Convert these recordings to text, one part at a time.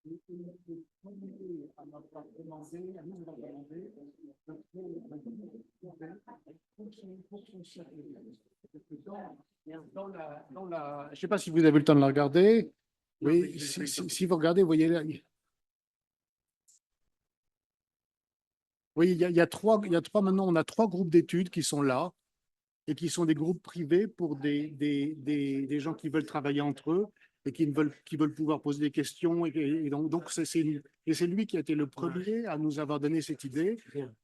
Je ne sais pas si vous avez le temps de la regarder. Oui, si vous regardez, vous voyez là. Oui, il y a trois, maintenant, on a trois groupes d'études qui sont là et qui sont des groupes privés pour des gens qui veulent travailler entre eux et qui veulent pouvoir poser des questions. Et donc c'est lui qui a été le premier à nous avoir donné cette idée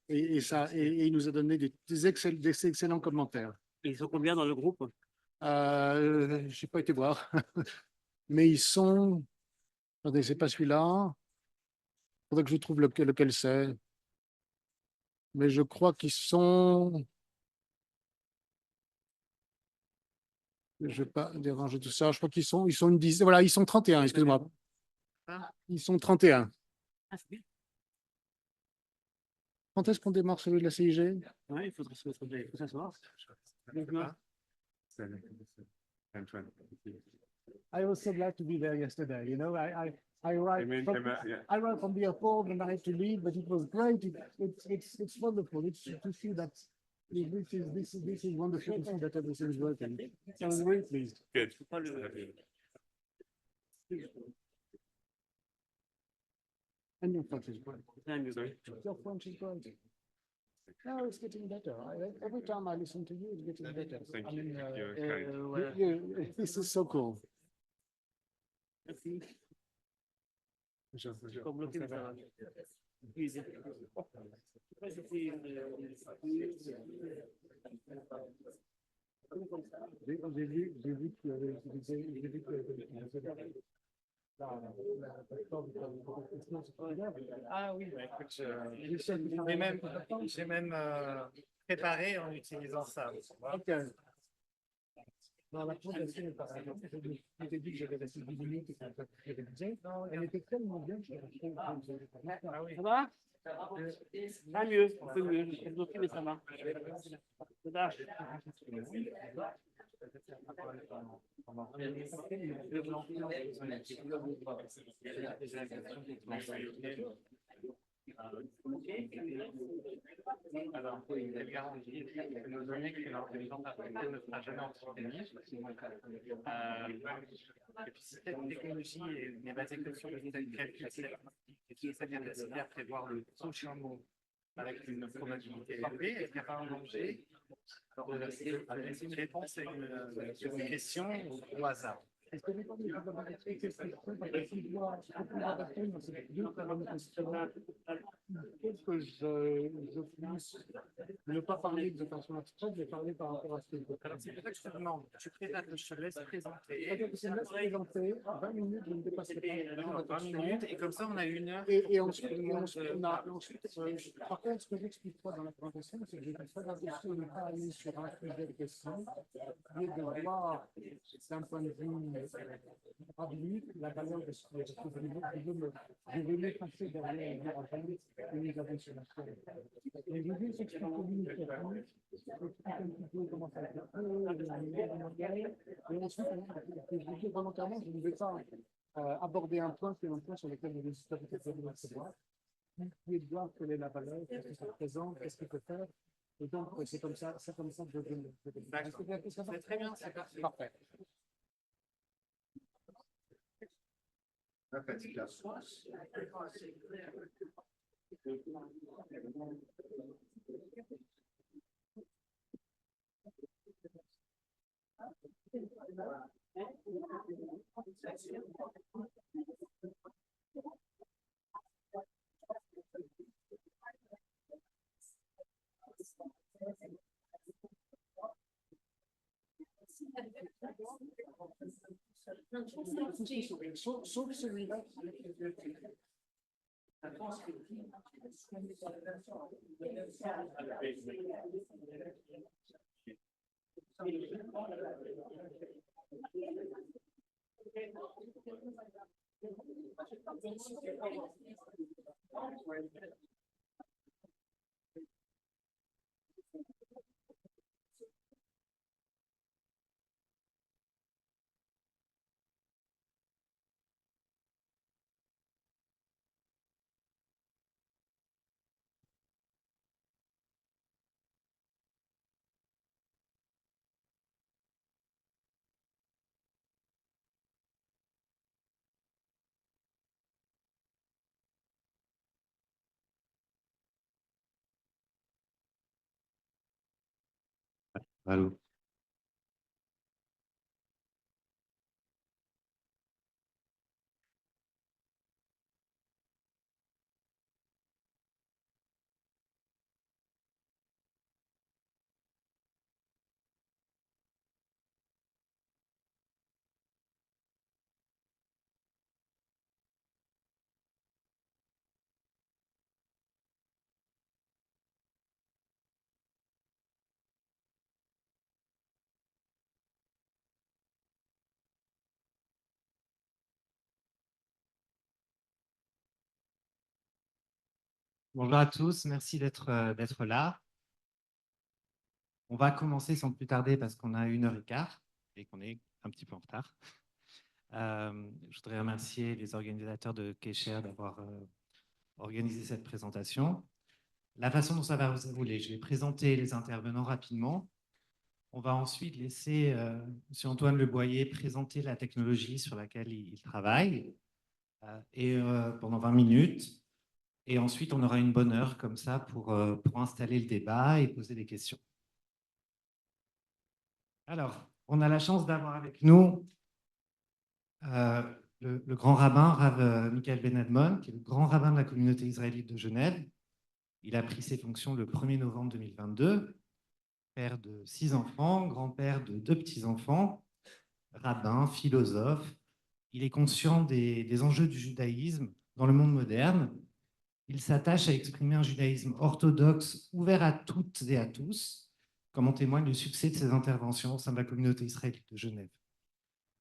et il nous a donné des excellents commentaires. Et ils sont combien dans le groupe? Je n'ai pas été voir, mais ils sont. Attendez, c'est pas celui-là. Il faudrait que je trouve lequel c'est. Mais je crois qu'ils sont. Je ne vais pas déranger tout ça. Je crois ils sont une dizaine. Voilà, ils sont 31, excusez-moi. Ils sont 31. Ah, c'est bien. Quand est-ce qu'on démarre celui de la CIG? Ouais, il faudrait se mettre, il faut s'asseoir. I was so glad to be there yesterday. You know, I arrived from the airport and I had to leave, but it was great. It's wonderful. It's to see that this is wonderful to see that everything is working. I was very pleased. Good. And your French is great. Sorry? Your French is great. No, it's getting better. Every time I listen to you, it's getting better. Thank I you. mean, You're kind. this is so cool. Merci. Pas bloqué, mais ça va. Oui, c'est- Ouais, c'était une- J'ai vu qu'il y avait utilisé, j'ai vu qu'il y avait utilisé la plateforme de- Ah oui, bah écoute, j'ai même préparé en utilisant ça. tu vois. Ok. Dans la présentation, je t'ai dit que j'avais la 10 minutes et que j'avais révisé. Elle était tellement bien que j'ai acheté. Ça va? Ah, mieux, un peu mieux. Je suis bloqué, mais ça va. Ça va. Alors, elle garantit que nos données que l'intelligence artificielle ne sera jamais antisémite. Et puis, si cette technologie n'est basée que sur le calcul et qui est sa capacité à prévoir le prochain mot avec une probabilité élevée, est-ce qu'il n'y a pas un danger avec une réponse à une question au hasard? Est-ce que les probabilités que c'est pouvoir répondre, c'est deux que je puisse ne pas parler de façon abstraite, mais parler par rapport à ce que je veux. Alors, c'est pour ça que je te demande, je te laisse présenter. C'est-à-dire que c'est me laisse présenter, 20 minutes, je ne dépasserai pas. 20 minutes, et comme ça, on a une heure. Et ensuite, par contre, ce que j'explique pas dans la présentation, c'est que j'ai fait très attention de ne pas aller sur un sujet de question, mais de voir d'un point de vue rabbinique la valeur de ce qui est. Je veux m'effacer derrière la valeur que nous avons sur la scène. Et je veux s'expliquer l'initiative, expliquer un petit peu comment ça a été fait, et ensuite, je vous dis volontairement, je ne vais pas aborder un point qui est un point sur lequel les historiens peuvent se voir. Qui est de voir quelle est la valeur, qu'est-ce que ça représente, qu'est-ce qu'il peut faire. Et donc, c'est comme ça que je veux le. C'est très bien, c'est parfait. Parfait. Sauf celui-là. Allô. Bonjour à tous, merci d'être là. On va commencer sans plus tarder parce qu'on a 1h15 et qu'on est un petit peu en retard. Je voudrais remercier les organisateurs de Kesher d'avoir organisé cette présentation. La façon dont ça va se dérouler, je vais présenter les intervenants rapidement. On va ensuite laisser M. Antoine Le Boyer présenter la technologie sur laquelle il travaille pendant 20 minutes. Et ensuite, on aura une bonne heure comme ça pour installer le débat et poser des questions. Alors, on a la chance d'avoir avec nous le grand rabbin, Rav Michael Ben Admon, qui est le grand rabbin de la communauté israélite de Genève. Il a pris ses fonctions le 1er novembre 2022, père de 6 enfants, grand-père de 2 petits-enfants, rabbin, philosophe. Il est conscient des enjeux du judaïsme dans le monde moderne. Il s'attache à exprimer un judaïsme orthodoxe ouvert à toutes et à tous, comme en témoigne le succès de ses interventions au sein de la communauté israélite de Genève.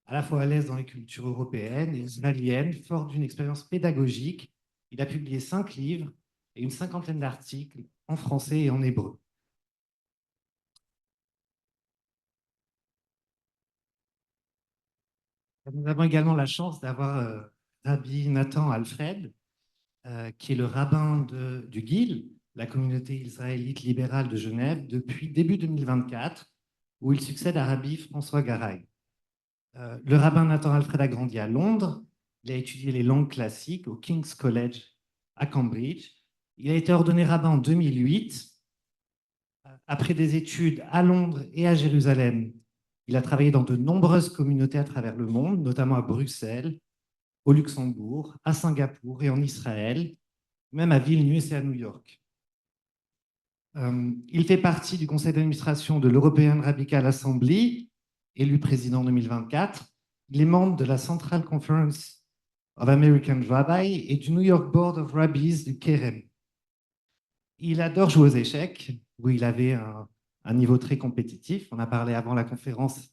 À la fois à l'aise dans les cultures européennes et israéliennes, fort d'une expérience pédagogique, il a publié 5 livres et une 50aine d'articles en français et en hébreu. Nous avons également la chance d'avoir Rabbi Nathan Alfred, qui est le rabbin du GIL, la communauté israélite libérale de Genève, depuis début 2024, où il succède à Rabbi François Garay. Le rabbin Nathan Alfred a grandi à Londres. Il a étudié les langues classiques au King's College à Cambridge. Il a été ordonné rabbin en 2008. Après des études à Londres et à Jérusalem, il a travaillé dans de nombreuses communautés à travers le monde, notamment à Bruxelles, au Luxembourg, à Singapour et en Israël, même à Vilnius et à New York. Il fait partie du conseil d'administration de l'European Radical Assembly, élu président en 2024. Il est membre de la Central Conference of American Rabbis et du New York Board of Rabbis du Keren. Il adore jouer aux échecs, où il avait un niveau très compétitif. On a parlé avant la conférence.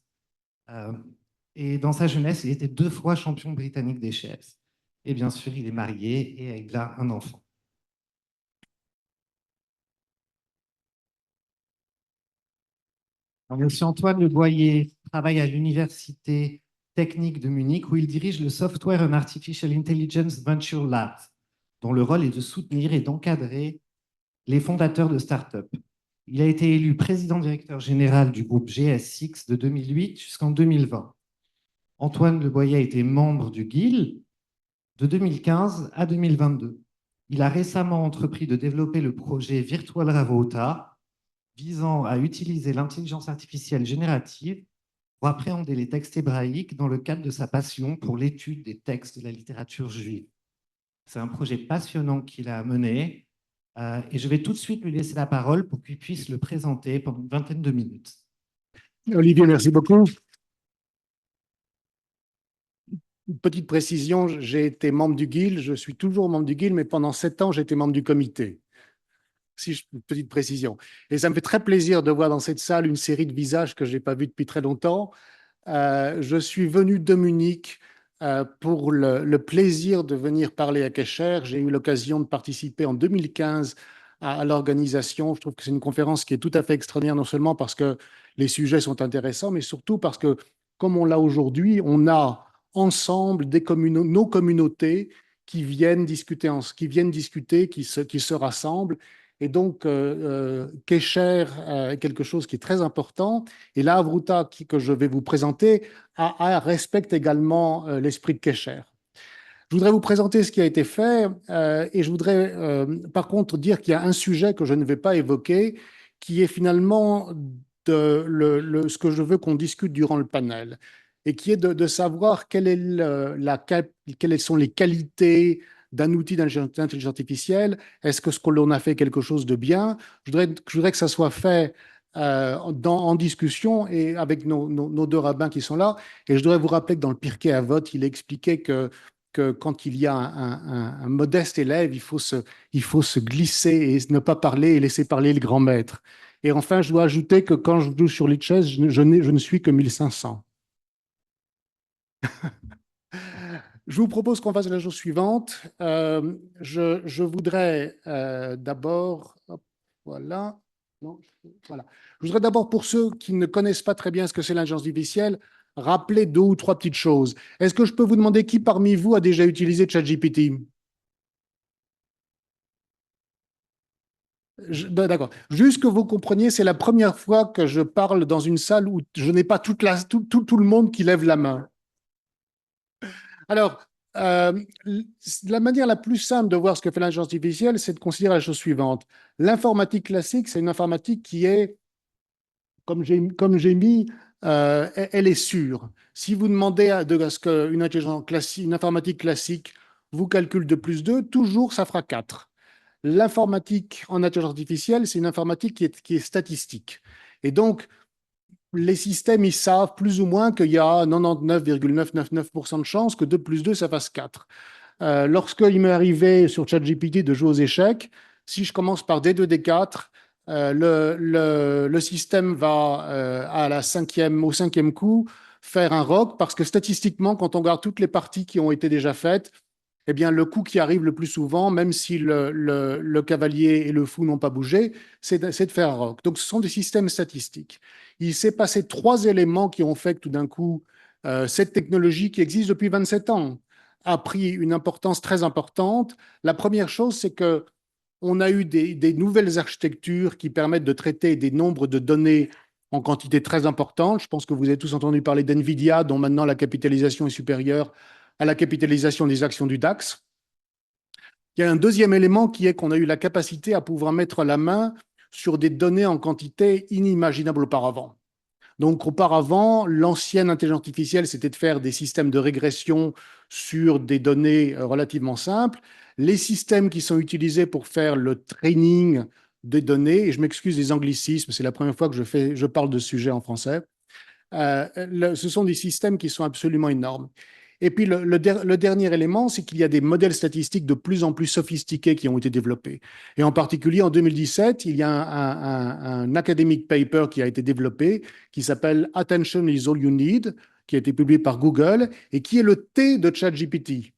Et dans sa jeunesse, il était 2 fois champion britannique d'échecs. Et bien sûr, il est marié et il a un enfant. M. Antoine Le Boyer travaille à l'Université technique de Munich, où il dirige le Software and Artificial Intelligence Venture Lab, dont le rôle est de soutenir et d'encadrer les fondateurs de start-up. Il a été élu président-directeur général du groupe GS6 de 2008 jusqu'en 2020. Antoine Le Boyer a été membre du GIL de 2015 à 2022. Il a récemment entrepris de développer le projet Virtual Ravota, visant à utiliser l'intelligence artificielle générative pour appréhender les textes hébraïques dans le cadre de sa passion pour l'étude des textes de la littérature juive. C'est un projet passionnant qu'il a mené et je vais tout de suite lui laisser la parole pour qu'il puisse le présenter pendant une vingtaine de minutes. Olivier, merci beaucoup. Une petite précision, j'ai été membre du GIL, je suis toujours membre du GIL, mais pendant 7 ans, j'étais membre du comité. Une petite précision. Et ça me fait très plaisir de voir dans cette salle une série de visages que je n'ai pas vus depuis très longtemps. Je suis venu de Munich pour le plaisir de venir parler à Kesher. J'ai eu l'occasion de participer en 2015 à l'organisation. Je trouve que c'est une conférence qui est tout à fait extraordinaire, non seulement parce que les sujets sont intéressants, mais surtout parce que, comme on l'a aujourd'hui, on a ensemble nos communautés qui viennent discuter, qui se rassemblent. Et donc, Kesher est quelque chose qui est très important. Et la Havruta que je vais vous présenter respecte également l'esprit de Kesher. Je voudrais vous présenter ce qui a été fait et je voudrais par contre dire qu'il y a un sujet que je ne vais pas évoquer qui est finalement ce que je veux qu'on discute durant le panel et qui est de savoir quelles sont les qualités d'un outil d'intelligence artificielle. Est-ce que ce que l'on a fait quelque chose de bien? Je voudrais que ça soit fait en discussion et avec nos deux rabbins qui sont là. Et je voudrais vous rappeler que dans le Pirkei Avot, il expliquait que quand il y a un modeste élève, il faut se glisser et ne pas parler et laisser parler le grand maître. Et enfin, je dois ajouter que quand je joue sur Lichess, je ne suis que 1500. Je vous propose qu'on fasse la chose suivante. Je voudrais d'abord, voilà. Non, voilà. Je voudrais d'abord, pour ceux qui ne connaissent pas très bien ce que c'est l'intelligence artificielle, rappeler 2 ou 3 petites choses. Est-ce que je peux vous demander qui parmi vous a déjà utilisé ChatGPT? D'accord. Juste que vous compreniez, c'est la première fois que je parle dans une salle où je n'ai pas tout le monde qui lève la main. Alors, la manière la plus simple de voir ce que fait l'intelligence artificielle, c'est de considérer la chose suivante. L'informatique classique, c'est une informatique qui est, comme j'ai mis, elle est sûre. Si vous demandez à ce qu'une une informatique classique vous calcule 2 plus 2, toujours ça fera 4. L'informatique en intelligence artificielle, c'est une informatique qui est statistique. Et donc, les systèmes, ils savent plus ou moins qu'il y a 99,999% de chances que 2 plus 2, ça fasse 4. Lorsqu'il m'est arrivé sur ChatGPT de jouer aux échecs, si je commence par D2, D4, le système va au cinquième coup faire un rock parce que statistiquement, quand on regarde toutes les parties qui ont été déjà faites, eh bien, le coup qui arrive le plus souvent, même si le cavalier et le fou n'ont pas bougé, c'est de faire un rock. Donc, ce sont des systèmes statistiques. Il s'est passé 3 éléments qui ont fait que tout d'un coup, cette technologie qui existe depuis 27 ans a pris une importance très importante. La première chose, c'est que on a eu des nouvelles architectures qui permettent de traiter des nombres de données en quantité très importante. Je pense que vous avez tous entendu parler d'NVIDIA, dont maintenant la capitalisation est supérieure à la capitalisation des actions du DAX. Il y a un deuxième élément qui est qu'on a eu la capacité à pouvoir mettre la main sur des données en quantité inimaginable auparavant. Donc, auparavant, l'ancienne intelligence artificielle, c'était de faire des systèmes de régression sur des données relativement simples. Les systèmes qui sont utilisés pour faire le training des données, et je m'excuse des anglicismes, c'est la première fois que je parle de ce sujet en français, ce sont des systèmes qui sont absolument énormes. Et puis, le dernier élément, c'est qu'il y a des modèles statistiques de plus en plus sophistiqués qui ont été développés. Et en particulier, en 2017, il y a un academic paper qui a été développé qui s'appelle Attention is all you need, qui a été publié par Google et qui est le T de ChatGPT.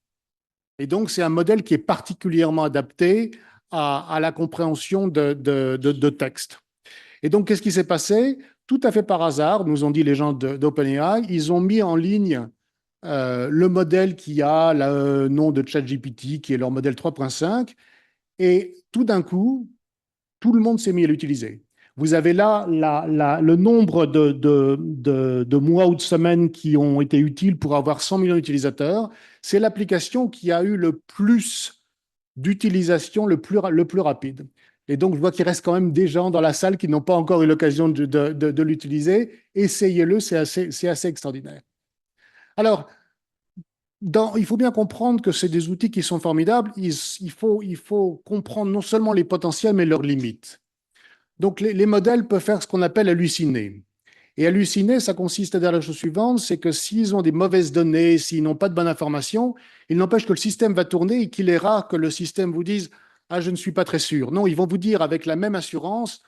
Et donc, c'est un modèle qui est particulièrement adapté à la compréhension de texte. Et donc, qu'est-ce qui s'est passé? Tout à fait par hasard, nous ont dit les gens d'OpenAI, ils ont mis en ligne le modèle qui a le nom de ChatGPT, qui est leur modèle 3.5, et tout d'un coup, tout le monde s'est mis à l'utiliser. Vous avez là le nombre de mois ou de semaines qui ont été utiles pour avoir 100 millions d'utilisateurs. C'est l'application qui a eu le plus d'utilisation, le plus rapide. Et donc, je vois qu'il reste quand même des gens dans la salle qui n'ont pas encore eu l'occasion de l'utiliser. Essayez-le, c'est assez extraordinaire. Alors, il faut bien comprendre que c'est des outils qui sont formidables. Il faut comprendre non seulement les potentiels, mais leurs limites. Donc, les modèles peuvent faire ce qu'on appelle halluciner. Et halluciner, ça consiste à dire la chose suivante, c'est que s'ils ont des mauvaises données, s'ils n'ont pas de bonne information, il n'empêche que le système va tourner et qu'il est rare que le système vous dise « Ah, je ne suis pas très sûr ». Non, ils vont vous dire avec la même assurance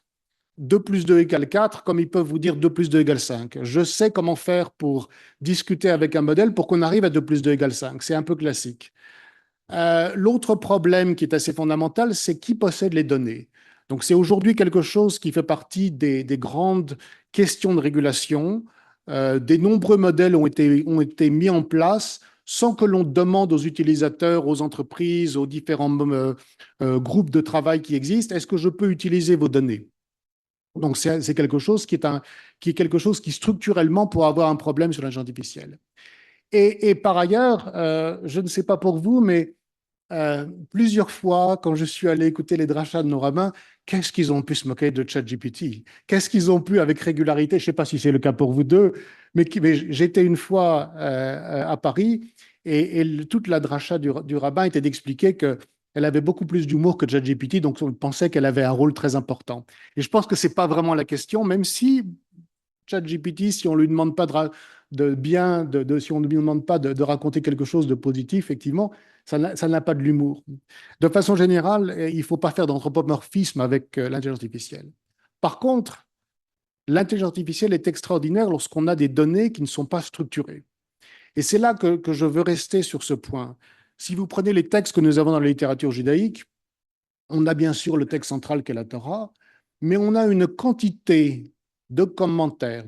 2 plus 2 égale 4, comme ils peuvent vous dire 2 plus 2 égale 5. Je sais comment faire pour discuter avec un modèle pour qu'on arrive à 2 plus 2 égale 5. C'est un peu classique. L'autre problème qui est assez fondamental, c'est qui possède les données. Donc, c'est aujourd'hui quelque chose qui fait partie des grandes questions de régulation. Des nombreux modèles ont été mis en place sans que l'on demande aux utilisateurs, aux entreprises, aux différents groupes de travail qui existent, est-ce que je peux utiliser vos données? Donc, c'est quelque chose qui est quelque chose qui structurellement pourrait avoir un problème sur l'intelligence artificielle. Et par ailleurs, je ne sais pas pour vous, mais plusieurs fois, quand je suis allé écouter les drachas de nos rabbins, qu'est-ce qu'ils ont pu se moquer de ChatGPT? Qu'est-ce qu'ils ont pu avec régularité? Je ne sais pas si c'est le cas pour vous deux, mais j'étais une fois à Paris et toute la dracha du rabbin était d'expliquer qu'elle avait beaucoup plus d'humour que ChatGPT, donc on pensait qu'elle avait un rôle très important. Et je pense que ce n'est pas vraiment la question, même si ChatGPT, si on ne lui demande pas si on ne lui demande pas de raconter quelque chose de positif, effectivement, ça n'a pas de l'humour. De façon générale, il ne faut pas faire d'anthropomorphisme avec l'intelligence artificielle. Par contre, l'intelligence artificielle est extraordinaire lorsqu'on a des données qui ne sont pas structurées. Et c'est là que je veux rester sur ce point. Si vous prenez les textes que nous avons dans la littérature judaïque, on a bien sûr le texte central qui est la Torah, mais on a une quantité de commentaires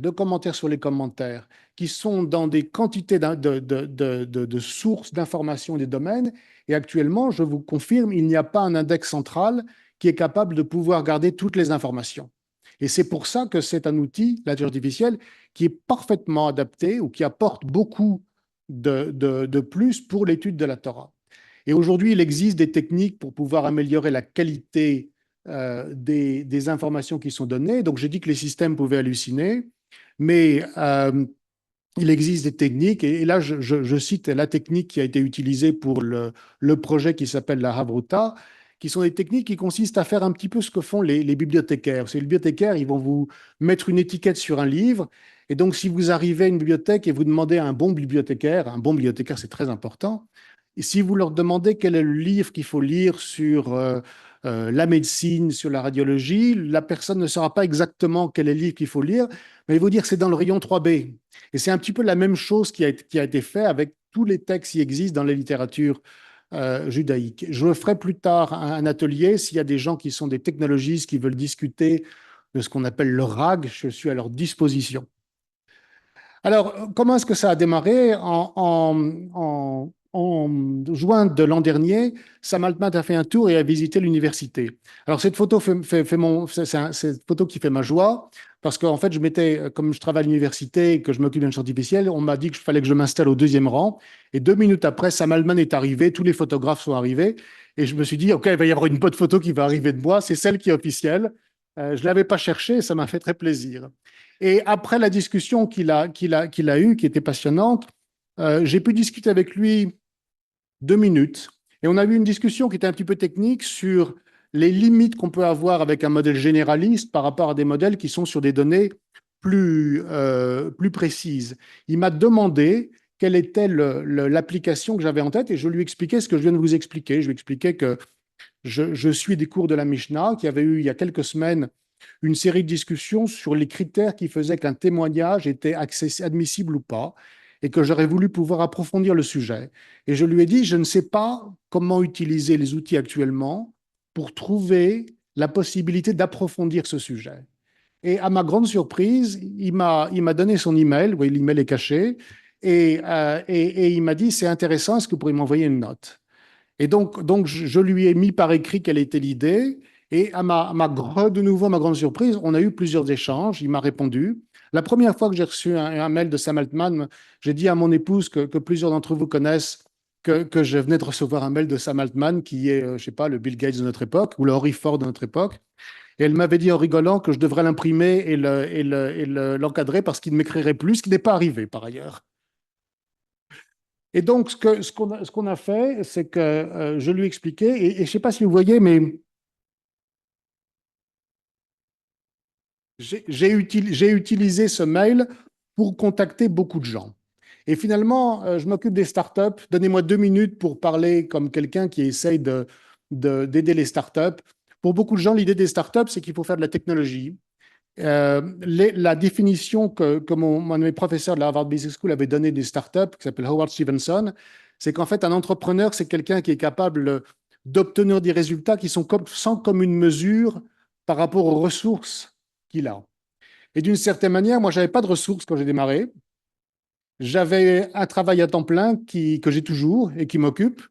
sur les commentaires, qui sont dans des quantités de sources d'informations des domaines. Et actuellement, je vous confirme, il n'y a pas un index central qui est capable de pouvoir garder toutes les informations. Et c'est pour ça que c'est un outil, l'intelligence artificielle, qui est parfaitement adapté ou qui apporte beaucoup de plus pour l'étude de la Torah. Et aujourd'hui, il existe des techniques pour pouvoir améliorer la qualité des informations qui sont données. Donc, j'ai dit que les systèmes pouvaient halluciner, mais il existe des techniques, et là, je cite la technique qui a été utilisée pour le projet qui s'appelle la Havruta, qui sont des techniques qui consistent à faire un petit peu ce que font les bibliothécaires. Les bibliothécaires, ils vont vous mettre une étiquette sur un livre, et donc si vous arrivez à une bibliothèque et vous demandez à un bon bibliothécaire c'est très important, et si vous leur demandez quel est le livre qu'il faut lire sur la médecine, sur la radiologie, la personne ne saura pas exactement quel est le livre qu'il faut lire, mais il va vous dire que c'est dans le rayon 3B. Et c'est un petit peu la même chose qui a été fait avec tous les textes qui existent dans la littérature judaïque. Je ferai plus tard un atelier s'il y a des gens qui sont des technologistes qui veulent discuter de ce qu'on appelle le RAG, je suis à leur disposition. Alors, comment est-ce que ça a démarré? En juin de l'an dernier, Sam Altman a fait un tour et a visité l'université. Alors, cette photo c'est cette photo qui fait ma joie, parce qu'en fait, comme je travaille à l'université et que je m'occupe d'intelligence artificielle, on m'a dit qu'il fallait que je m'installe au 2e rang. Et 2 minutes après, Sam Altman est arrivé, tous les photographes sont arrivés. Et je me suis dit, OK, il va y avoir une bonne photo qui va arriver de moi, c'est celle qui est officielle. Je ne l'avais pas cherchée, ça m'a fait très plaisir. Et après la discussion qu'il a eue, qui était passionnante, j'ai pu discuter avec lui 2 minutes. Et on a eu une discussion qui était un petit peu technique sur les limites qu'on peut avoir avec un modèle généraliste par rapport à des modèles qui sont sur des données plus précises. Il m'a demandé quelle était l'application que j'avais en tête et je lui expliquais ce que je viens de vous expliquer. Je lui expliquais que je suis des cours de la Mishnah, qui avait eu il y a quelques semaines une série de discussions sur les critères qui faisaient qu'un témoignage était admissible ou pas, et que j'aurais voulu pouvoir approfondir le sujet. Et je lui ai dit, je ne sais pas comment utiliser les outils actuellement pour trouver la possibilité d'approfondir ce sujet. Et à ma grande surprise, il m'a donné son email, oui, l'email est caché, et il m'a dit, c'est intéressant, est-ce que vous pourriez m'envoyer une note? Et donc je lui ai mis par écrit quelle était l'idée. Et de nouveau, à ma grande surprise, on a eu plusieurs échanges. Il m'a répondu. La première fois que j'ai reçu un mail de Sam Altman, j'ai dit à mon épouse que plusieurs d'entre vous connaissent que je venais de recevoir un mail de Sam Altman, qui est, je ne sais pas, le Bill Gates de notre époque ou le Henry Ford de notre époque. Et elle m'avait dit en rigolant que je devrais l'imprimer et l'encadrer parce qu'il ne m'écrirait plus, ce qui n'est pas arrivé par ailleurs. Et donc, ce qu'on a fait, c'est que je lui ai expliqué, et je ne sais pas si vous voyez, mais j'ai utilisé ce mail pour contacter beaucoup de gens. Et finalement, je m'occupe des startups. Donnez-moi 2 minutes pour parler comme quelqu'un qui essaye d'aider les startups. Pour beaucoup de gens, l'idée des startups, c'est qu'il faut faire de la technologie. La définition que mon de mes professeurs de la Harvard Business School avait donnée des startups, qui s'appelle Howard Stevenson, c'est qu'en fait, un entrepreneur, c'est quelqu'un qui est capable d'obtenir des résultats qui sont sans commune mesure par rapport aux ressources qu'il a. Et d'une certaine manière, moi, je n'avais pas de ressources quand j'ai démarré. J'avais un travail à temps plein que j'ai toujours et qui m'occupe.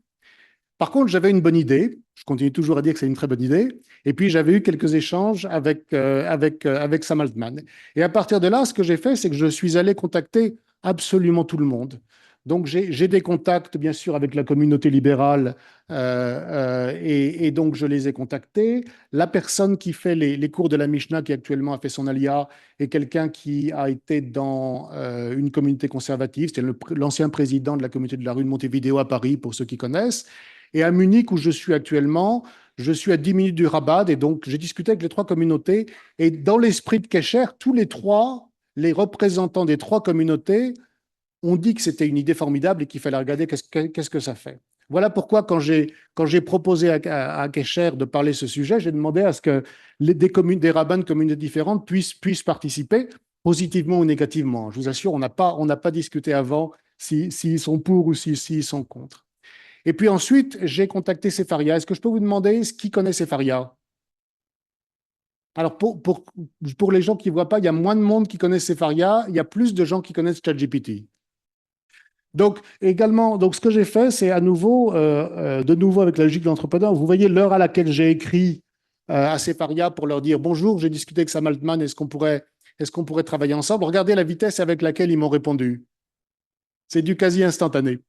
Par contre, j'avais une bonne idée. Je continue toujours à dire que c'est une très bonne idée. Et puis, j'avais eu quelques échanges avec Sam Altman. Et à partir de là, ce que j'ai fait, c'est que je suis allé contacter absolument tout le monde. Donc, j'ai des contacts, bien sûr, avec la communauté libérale, et donc je les ai contactés. La personne qui fait les cours de la Mishnah, qui actuellement a fait son alia, est quelqu'un qui a été dans une communauté conservative. C'était l'ancien président de la communauté de la rue de Montevideo à Paris, pour ceux qui connaissent. Et à Munich, où je suis actuellement, je suis à 10 minutes du Rabat, et donc j'ai discuté avec les trois communautés. Et dans l'esprit de Kesher, tous les trois, les représentants des trois communautés, ont dit que c'était une idée formidable et qu'il fallait regarder qu'est-ce que ça fait. Voilà pourquoi, quand j'ai proposé à Kesher de parler de ce sujet, j'ai demandé à ce que des rabbins de communautés différentes puissent participer, positivement ou négativement. Je vous assure, on n'a pas discuté avant s'ils sont pour ou s'ils sont contre. Et puis ensuite, j'ai contacté Sefaria. Est-ce que je peux vous demander qui connaît Sefaria? Alors, pour les gens qui ne voient pas, il y a moins de monde qui connaissent Sefaria, il y a plus de gens qui connaissent ChatGPT. Donc, également, ce que j'ai fait, c'est de nouveau avec la logique de l'entrepreneur. Vous voyez l'heure à laquelle j'ai écrit à Sefaria pour leur dire bonjour, j'ai discuté avec Sam Altman, est-ce qu'on pourrait travailler ensemble? Regardez la vitesse avec laquelle ils m'ont répondu. C'est du quasi instantané.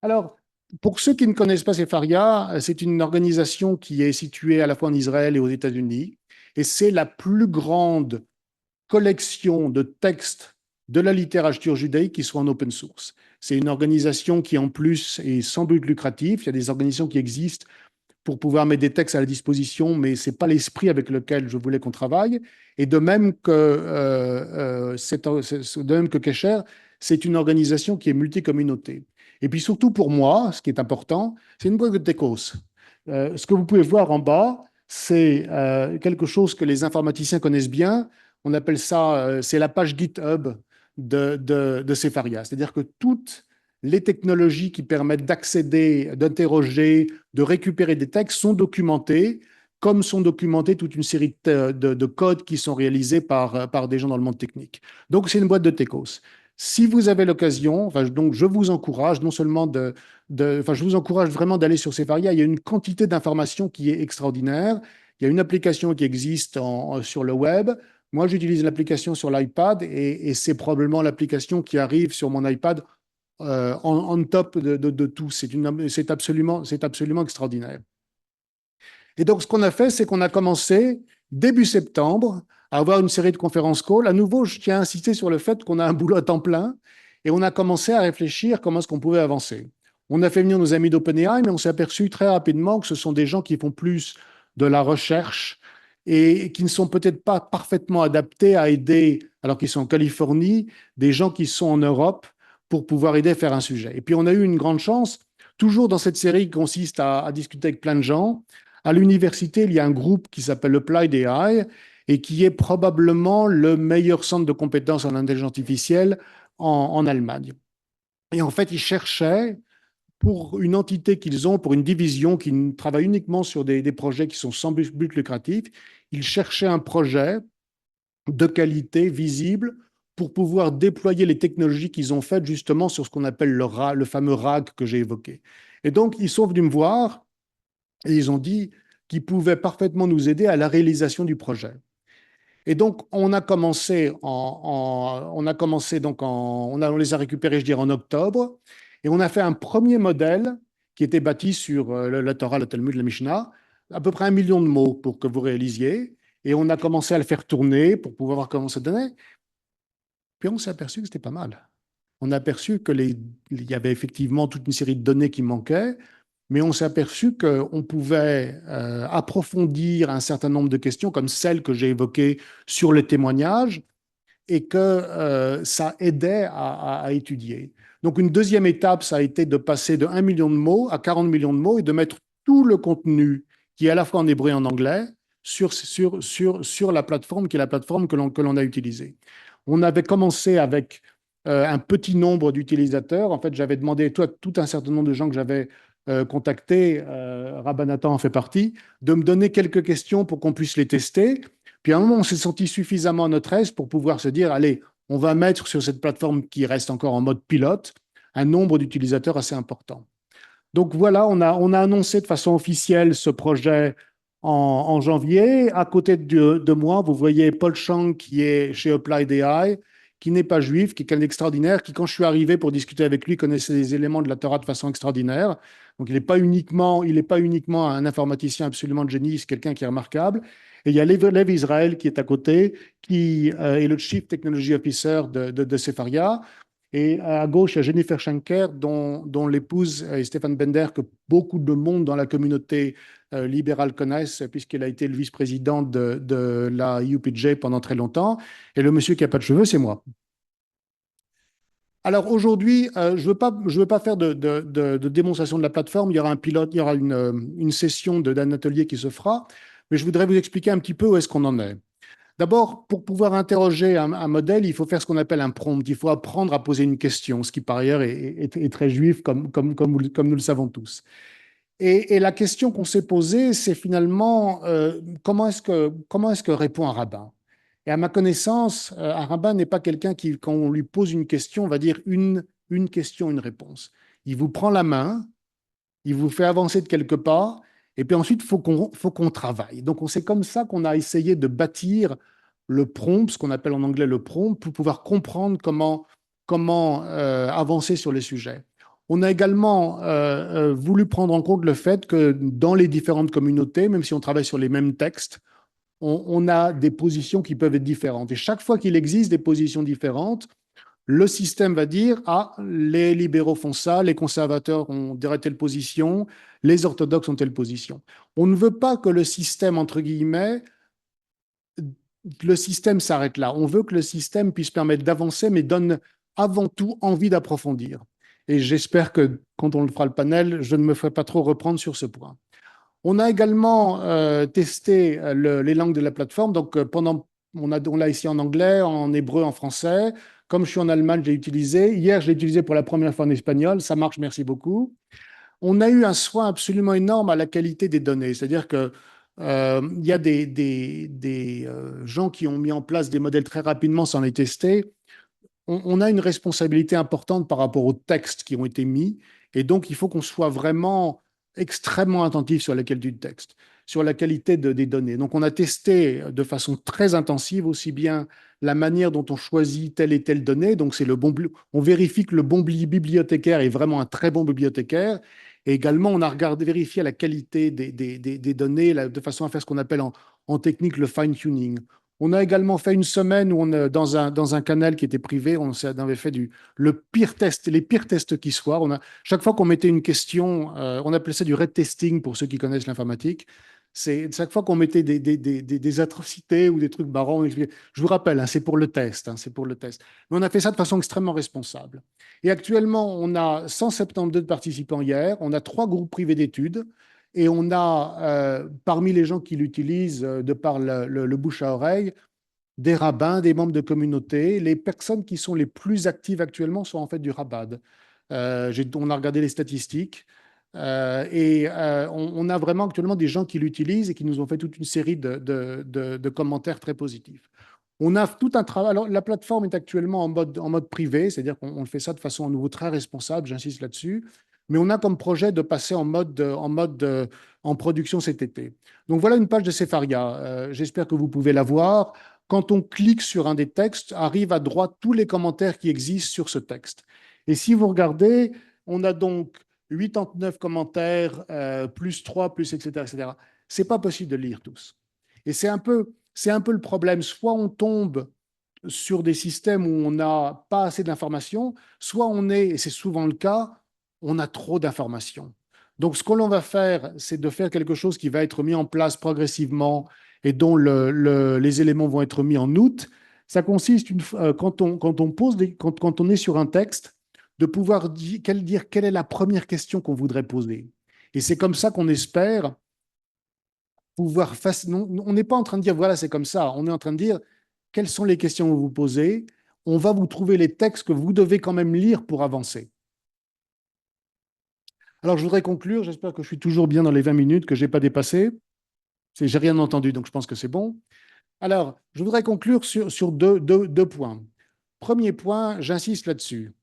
Alors, pour ceux qui ne connaissent pas Sefaria, c'est une organisation qui est située à la fois en Israël et aux États-Unis, et c'est la plus grande collection de textes de la littérature judaïque qui soit en open source. C'est une organisation qui, en plus, est sans but lucratif. Il y a des organisations qui existent pour pouvoir mettre des textes à la disposition, mais ce n'est pas l'esprit avec lequel je voulais qu'on travaille. Et de même que Kesher, c'est une organisation qui est multicommunauté. Et puis surtout pour moi, ce qui est important, c'est une boîte de techos. Ce que vous pouvez voir en bas, c'est quelque chose que les informaticiens connaissent bien. On appelle ça, c'est la page GitHub de Sefaria. C'est-à-dire que toutes les technologies qui permettent d'accéder, d'interroger, de récupérer des textes sont documentées, comme sont documentés toute une série de codes qui sont réalisés par des gens dans le monde technique. Donc, c'est une boîte de techos. Si vous avez l'occasion, donc je vous encourage non seulement je vous encourage vraiment d'aller sur Sefaria. Il y a une quantité d'informations qui est extraordinaire. Il y a une application qui existe sur le web. Moi, j'utilise l'application sur l'iPad et c'est probablement l'application qui arrive sur mon iPad on top de tout. C'est absolument extraordinaire. Et donc, ce qu'on a fait, c'est qu'on a commencé début septembre à avoir une série de conférences calls. À nouveau, je tiens à insister sur le fait qu'on a un boulot à temps plein et on a commencé à réfléchir comment est-ce qu'on pouvait avancer. On a fait venir nos amis d'OpenAI, mais on s'est aperçu très rapidement que ce sont des gens qui font plus de la recherche et qui ne sont peut-être pas parfaitement adaptés à aider, alors qu'ils sont en Californie, des gens qui sont en Europe pour pouvoir aider à faire un sujet. Et puis, on a eu une grande chance, toujours dans cette série qui consiste à discuter avec plein de gens. À l'université, il y a un groupe qui s'appelle Applied AI et qui est probablement le meilleur centre de compétences en intelligence artificielle en Allemagne. Et en fait, ils cherchaient, pour une entité qu'ils ont, pour une division qui travaille uniquement sur des projets qui sont sans but lucratif, ils cherchaient un projet de qualité visible pour pouvoir déployer les technologies qu'ils ont faites justement sur ce qu'on appelle le fameux RAG que j'ai évoqué. Et donc, ils sont venus me voir et ils ont dit qu'ils pouvaient parfaitement nous aider à la réalisation du projet. Et donc, on les a récupérés, je dirais, en octobre, et on a fait un premier modèle qui était bâti sur la Torah, le Talmud, la Mishnah, à peu près 1 million de mots pour que vous réalisiez, et on a commencé à le faire tourner pour pouvoir voir comment ça donnait. Puis on s'est aperçu que c'était pas mal. On a aperçu qu'il y avait effectivement toute une série de données qui manquaient, mais on s'est aperçu qu'on pouvait approfondir un certain nombre de questions, comme celles que j'ai évoquées sur les témoignages, et que ça aidait à étudier. Donc, une deuxième étape, ça a été de passer de 1 million de mots à 40 millions de mots et de mettre tout le contenu, qui est à la fois en hébreu et en anglais, sur la plateforme qui est la plateforme que l'on a utilisée. On avait commencé avec un petit nombre d'utilisateurs. En fait, j'avais demandé tout un certain nombre de gens que j'avais contactés, Rabban Nathan en fait partie, de me donner quelques questions pour qu'on puisse les tester. Puis à un moment, on s'est senti suffisamment à notre aise pour pouvoir se dire, allez, on va mettre sur cette plateforme qui reste encore en mode pilote un nombre d'utilisateurs assez important. Donc voilà, on a annoncé de façon officielle ce projet en janvier. À côté de moi, vous voyez Paul Chang qui est chez Applied AI, qui n'est pas juif, qui est quelqu'un d'extraordinaire, qui, quand je suis arrivé pour discuter avec lui, connaissait les éléments de la Torah de façon extraordinaire. Donc il n'est pas uniquement un informaticien absolument de génie, c'est quelqu'un qui est remarquable. Et il y a Lev Israël qui est à côté, qui est le Chief Technology Officer de Sefaria. Et à gauche, il y a Jennifer Schenker, dont l'épouse est Stéphane Bender, que beaucoup de monde dans la communauté libérale connaissent, puisqu'il a été le vice-président de la UPJ pendant très longtemps. Et le monsieur qui n'a pas de cheveux, c'est moi. Alors aujourd'hui, je veux pas faire de démonstration de la plateforme. Il y aura un pilote, il y aura une session d'un atelier qui se fera. Mais je voudrais vous expliquer un petit peu où est-ce qu'on en est. D'abord, pour pouvoir interroger un modèle, il faut faire ce qu'on appelle un prompt. Il faut apprendre à poser une question, ce qui par ailleurs est très juif, comme nous le savons tous. Et la question qu'on s'est posée, c'est finalement comment est-ce que répond un rabbin? Et à ma connaissance, un rabbin n'est pas quelqu'un qui, quand on lui pose une question, va dire une question, une réponse. Il vous prend la main, il vous fait avancer de quelques pas, et puis ensuite, il faut qu'on travaille. Donc, c'est comme ça qu'on a essayé de bâtir le prompt, ce qu'on appelle en anglais le prompt, pour pouvoir comprendre comment avancer sur les sujets. On a également voulu prendre en compte le fait que dans les différentes communautés, même si on travaille sur les mêmes textes, on a des positions qui peuvent être différentes. Et chaque fois qu'il existe des positions différentes, le système va dire, ah, les libéraux font ça, les conservateurs ont telle position, les orthodoxes ont telle position. On ne veut pas que le système, entre guillemets, le système s'arrête là. On veut que le système puisse permettre d'avancer, mais donne avant tout envie d'approfondir. Et j'espère que quand on le fera le panel, je ne me ferai pas trop reprendre sur ce point. On a également testé les langues de la plateforme. Donc, on l'a ici en anglais, en hébreu, en français. Comme je suis en Allemagne, je l'ai utilisé. Hier, je l'ai utilisé pour la première fois en espagnol. Ça marche, merci beaucoup. On a eu un soin absolument énorme à la qualité des données. C'est-à-dire que il y a des gens qui ont mis en place des modèles très rapidement sans les tester. On a une responsabilité importante par rapport aux textes qui ont été mis. Et donc, il faut qu'on soit vraiment extrêmement attentif sur la qualité du texte, sur la qualité des données. Donc, on a testé de façon très intensive aussi bien la manière dont on choisit telle et telle donnée. Donc, on vérifie que le bon bibliothécaire est vraiment un très bon bibliothécaire. Et également, on a vérifié la qualité des données de façon à faire ce qu'on appelle en technique le fine-tuning. On a également fait une semaine où dans un canal qui était privé, on avait fait les pires tests qui soient. Chaque fois qu'on mettait une question, on appelait ça du red testing pour ceux qui connaissent l'informatique. C'est chaque fois qu'on mettait des atrocités ou des trucs marrants, on expliquait. Je vous rappelle, hein, c'est pour le test, c'est pour le test. Mais on a fait ça de façon extrêmement responsable. Et actuellement, on a 172 participants hier, on a 3 groupes privés d'études. Et on a, parmi les gens qui l'utilisent, de par le bouche à oreille, des rabbins, des membres de communauté. Les personnes qui sont les plus actives actuellement sont en fait du Rabbad. On a regardé les statistiques et on a vraiment actuellement des gens qui l'utilisent et qui nous ont fait toute une série de commentaires très positifs. On a tout un travail. Alors, la plateforme est actuellement en mode privé, c'est-à-dire qu'on fait ça de façon à nouveau très responsable, j'insiste là-dessus. Mais on a comme projet de passer en production cet été. Donc voilà une page de Sefaria. J'espère que vous pouvez la voir. Quand on clique sur un des textes, arrivent à droite tous les commentaires qui existent sur ce texte. Et si vous regardez, on a donc 89 commentaires, plus 3, plus etc. etc. Ce n'est pas possible de lire tous. Et c'est un peu le problème. Soit on tombe sur des systèmes où on n'a pas assez d'informations, soit et c'est souvent le cas, on a trop d'informations. Donc, ce que l'on va faire, c'est de faire quelque chose qui va être mis en place progressivement et dont les éléments vont être mis en août. Ça consiste, quand on est sur un texte, de pouvoir dire quelle est la première question qu'on voudrait poser. Et c'est comme ça qu'on espère pouvoir on n'est pas en train de dire voilà, c'est comme ça. On est en train de dire quelles sont les questions que vous vous posez. On va vous trouver les textes que vous devez quand même lire pour avancer. Alors, je voudrais conclure. J'espère que je suis toujours bien dans les 20 minutes, que je n'ai pas dépassé. J'ai rien entendu, donc je pense que c'est bon. Alors, je voudrais conclure sur deux points. Premier point, j'insiste là-dessus.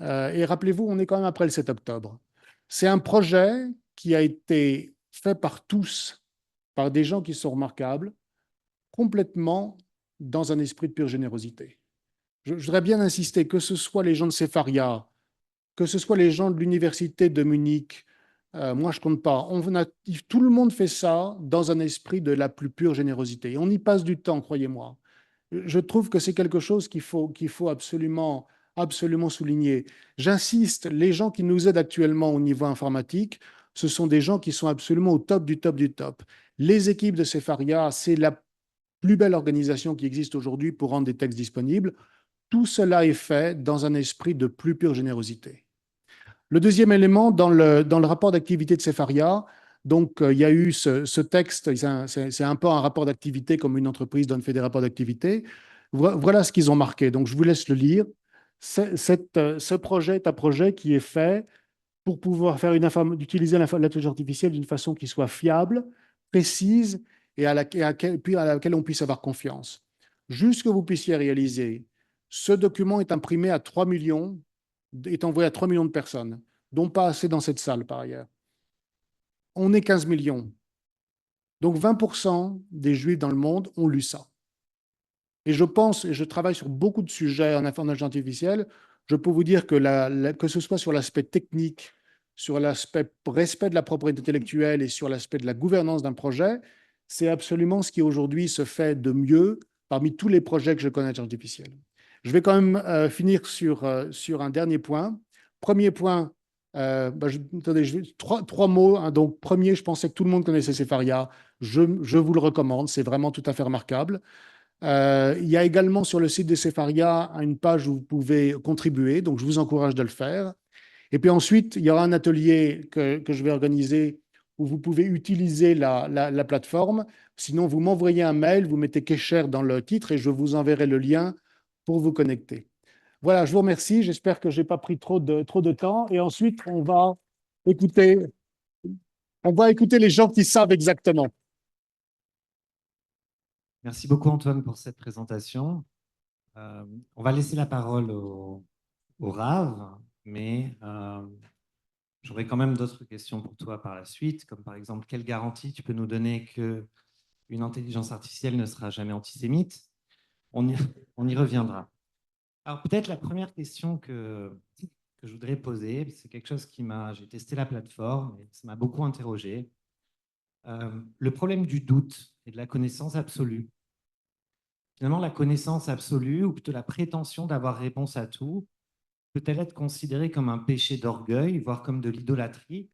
Et rappelez-vous, on est quand même après le 7 octobre. C'est un projet qui a été fait par tous, par des gens qui sont remarquables, complètement dans un esprit de pure générosité. Je voudrais bien insister, que ce soit les gens de Sepharia, que ce soit les gens de l'université de Munich, moi je compte pas. Tout le monde fait ça dans un esprit de la plus pure générosité. Et on y passe du temps, croyez-moi. Je trouve que c'est quelque chose qu'il faut absolument, absolument souligner. J'insiste, les gens qui nous aident actuellement au niveau informatique, ce sont des gens qui sont absolument au top du top du top. Les équipes de Sepharia, c'est la plus belle organisation qui existe aujourd'hui pour rendre des textes disponibles. Tout cela est fait dans un esprit de plus pure générosité. Le deuxième élément, dans le rapport d'activité de Sepharia, donc il y a eu ce texte, c'est un peu un rapport d'activité comme une entreprise fait des rapports d'activité. Voilà ce qu'ils ont marqué. Donc je vous laisse le lire. Ce projet est un projet qui est fait pour pouvoir faire utiliser l'intelligence artificielle d'une façon qui soit fiable, précise et à laquelle on puisse avoir confiance. Juste que vous puissiez réaliser, ce document est imprimé à 3 millions, est envoyé à 3 millions de personnes, dont pas assez dans cette salle par ailleurs. On est 15 millions. Donc 20% des Juifs dans le monde ont lu ça. Et je pense, et je travaille sur beaucoup de sujets en information artificielle, je peux vous dire que ce soit sur l'aspect technique, sur l'aspect respect de la propriété intellectuelle et sur l'aspect de la gouvernance d'un projet, c'est absolument ce qui aujourd'hui se fait de mieux parmi tous les projets que je connais d'intelligence artificielle. Je vais quand même finir sur un dernier point. Premier point, attendez, trois mots. Hein. Donc, premier, je pensais que tout le monde connaissait Sepharia. Je vous le recommande, c'est vraiment tout à fait remarquable. Il y a également sur le site de Sepharia une page où vous pouvez contribuer, donc je vous encourage de le faire. Et puis ensuite, il y aura un atelier que je vais organiser où vous pouvez utiliser la plateforme. Sinon, vous m'envoyez un mail, vous mettez Kesher dans le titre et je vous enverrai le lien pour vous connecter. Voilà, je vous remercie. J'espère que je n'ai pas pris trop de temps. Et ensuite, on va écouter les gens qui savent exactement. Merci beaucoup, Antoine, pour cette présentation. On va laisser la parole au Rav, mais j'aurais quand même d'autres questions pour toi par la suite, comme par exemple, quelle garantie tu peux nous donner qu'une intelligence artificielle ne sera jamais antisémite? On y reviendra. Alors, peut-être la première question que je voudrais poser, c'est quelque chose j'ai testé la plateforme et ça m'a beaucoup interrogé. Le problème du doute et de la connaissance absolue. Finalement, la connaissance absolue ou plutôt la prétention d'avoir réponse à tout peut-elle être considérée comme un péché d'orgueil, voire comme de l'idolâtrie,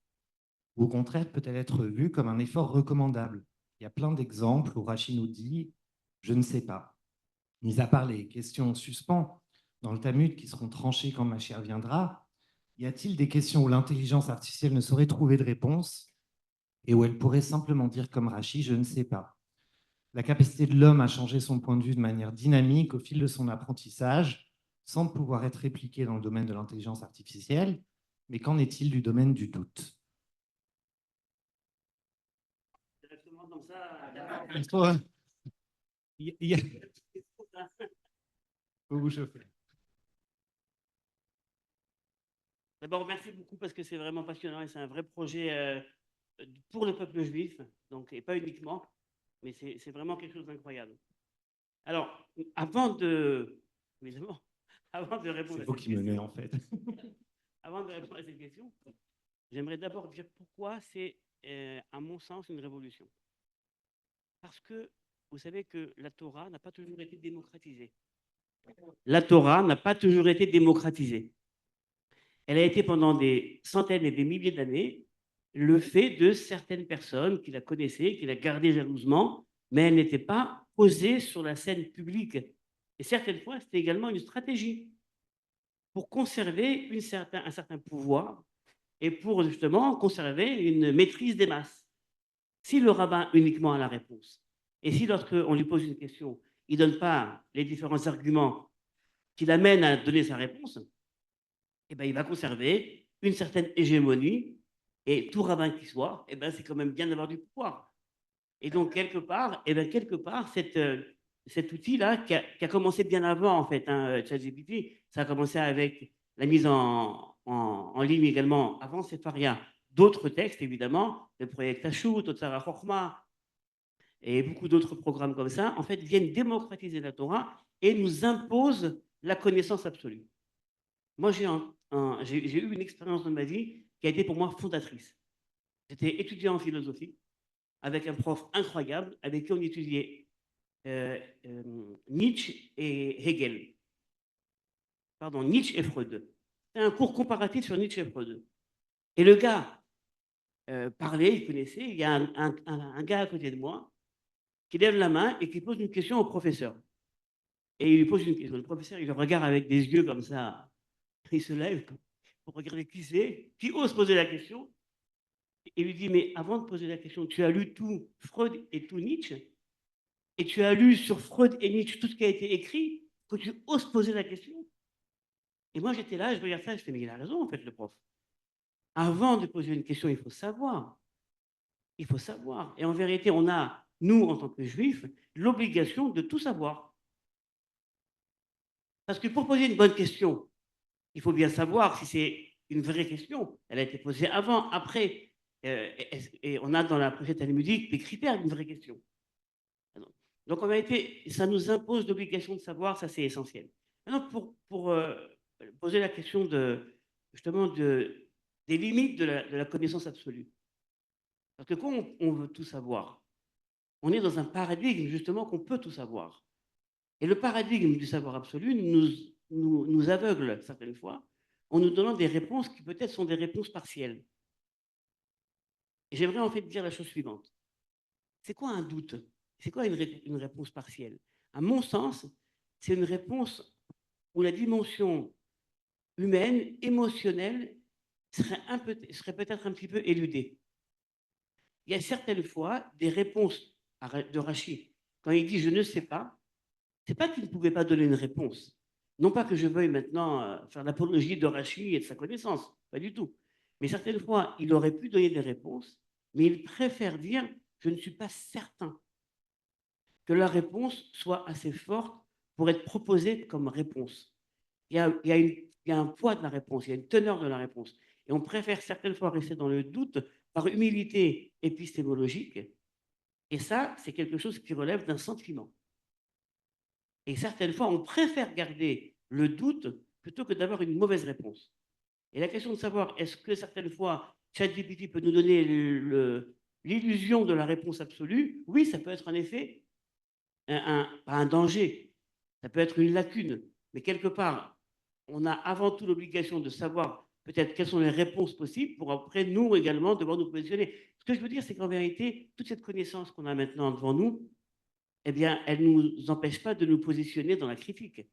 ou au contraire peut-elle être vue comme un effort recommandable? Il y a plein d'exemples où Rachid nous dit « je ne sais pas ». Mis à part les questions en suspens dans le Talmud qui seront tranchées quand Mashiach viendra, y a-t-il des questions où l'intelligence artificielle ne saurait trouver de réponse et où elle pourrait simplement dire comme Rachid « je ne sais pas ». La capacité de l'homme à changer son point de vue de manière dynamique au fil de son apprentissage semble pouvoir être répliquée dans le domaine de l'intelligence artificielle, mais qu'en est-il du domaine du doute? Directement comme ça. D'abord, merci beaucoup parce que c'est vraiment passionnant et c'est un vrai projet pour le peuple juif, donc, et pas uniquement, mais c'est vraiment quelque chose d'incroyable. Alors, évidemment, avant de répondre C'est vous qui menez en fait. Avant de répondre à cette question, j'aimerais d'abord dire pourquoi c'est, à mon sens, une révolution. Parce que vous savez que la Torah n'a pas toujours été démocratisée. La Torah n'a pas toujours été démocratisée. Elle a été pendant des centaines et des milliers d'années le fait de certaines personnes qui la connaissaient, qui la gardaient jalousement, mais elle n'était pas posée sur la scène publique. Et certaines fois, c'était également une stratégie pour conserver un certain pouvoir et pour justement conserver une maîtrise des masses. Si le rabbin uniquement a la réponse, et si lorsqu'on lui pose une question, il ne donne pas les différents arguments qui l'amènent à donner sa réponse, eh ben, il va conserver une certaine hégémonie, et tout rabbin qui soit, eh ben, c'est quand même bien d'avoir du pouvoir. Et donc, quelque part cet outil-là, qui a commencé bien avant, en fait, hein, ChatGPT, ça a commencé avec la mise en ligne également, avant Sefaria, d'autres textes, évidemment, le projet Tachou, Totsara Chokhmah, et beaucoup d'autres programmes comme ça, en fait, viennent démocratiser la Torah et nous imposent la connaissance absolue. Moi, j'ai eu une expérience dans ma vie qui a été pour moi fondatrice. J'étais étudiant en philosophie avec un prof incroyable avec qui on étudiait Nietzsche et Hegel. Pardon, Nietzsche et Freud. C'est un cours comparatif sur Nietzsche et Freud. Et le gars parlait, il connaissait, il y a un gars à côté de moi qui lève la main et qui pose une question au professeur. Et il lui pose une question. Le professeur, il le regarde avec des yeux comme ça. Il se lève pour regarder qui c'est, qui ose poser la question. Et lui dit, mais avant de poser la question, tu as lu tout Freud et tout Nietzsche, et tu as lu sur Freud et Nietzsche tout ce qui a été écrit, que tu oses poser la question. Et moi, j'étais là, je regarde ça, je fais, mais il a raison, en fait, le prof. Avant de poser une question, il faut savoir. Il faut savoir. Et en vérité, on a, nous, en tant que juifs, l'obligation de tout savoir. Parce que pour poser une bonne question, il faut bien savoir si c'est une vraie question. Elle a été posée avant, après. Et on a dans la précédente talmudique des critères d'une vraie question. Donc, en vérité, ça nous impose l'obligation de savoir, ça c'est essentiel. Maintenant, pour poser la question justement des limites de la connaissance absolue. Parce que quand on veut tout savoir, on est dans un paradigme justement qu'on peut tout savoir. Et le paradigme du savoir absolu nous aveugle certaines fois en nous donnant des réponses qui peut-être sont des réponses partielles. Et j'aimerais en fait dire la chose suivante. C'est quoi un doute? C'est quoi une réponse partielle? À mon sens, c'est une réponse où la dimension humaine, émotionnelle, serait peut-être un petit peu éludée. Il y a certaines fois des réponses de Rachid. Quand il dit « je ne sais pas », c'est pas qu'il ne pouvait pas donner une réponse. Non pas que je veuille maintenant faire l'apologie de Rachid et de sa connaissance, pas du tout. Mais certaines fois, il aurait pu donner des réponses, mais il préfère dire « je ne suis pas certain » que la réponse soit assez forte pour être proposée comme réponse. Il y a un poids de la réponse, il y a une teneur de la réponse. Et on préfère certaines fois rester dans le doute par humilité épistémologique. Et ça, c'est quelque chose qui relève d'un sentiment. Et certaines fois, on préfère garder le doute plutôt que d'avoir une mauvaise réponse. Et la question de savoir, est-ce que certaines fois, ChatGPT peut nous donner l'illusion de la réponse absolue? Oui, ça peut être en effet un danger, ça peut être une lacune, mais quelque part, on a avant tout l'obligation de savoir peut-être quelles sont les réponses possibles pour après, nous également, devoir nous positionner. Ce que je veux dire, c'est qu'en vérité, toute cette connaissance qu'on a maintenant devant nous, eh bien, elle ne nous empêche pas de nous positionner dans la critique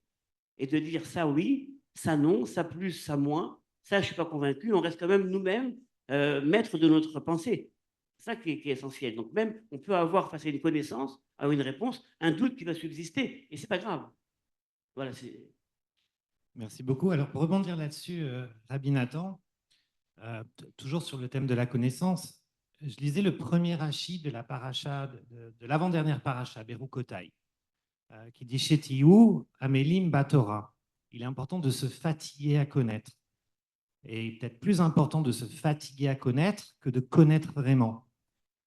et de dire ça oui, ça non, ça plus, ça moins, ça je ne suis pas convaincu, on reste quand même nous-mêmes maîtres de notre pensée. C'est ça qui est essentiel. Donc même, on peut avoir face à une connaissance, à une réponse, un doute qui va subsister, et ce n'est pas grave. Voilà, c'est... Merci beaucoup. Alors, pour rebondir là-dessus, Rabbi Nathan, toujours sur le thème de la connaissance, je lisais le premier Rashi de la paracha, de l'avant-dernière paracha, Berukotai, qui dit Shetiyu Amelim Batora. Il est important de se fatiguer à connaître. Et peut-être plus important de se fatiguer à connaître que de connaître vraiment.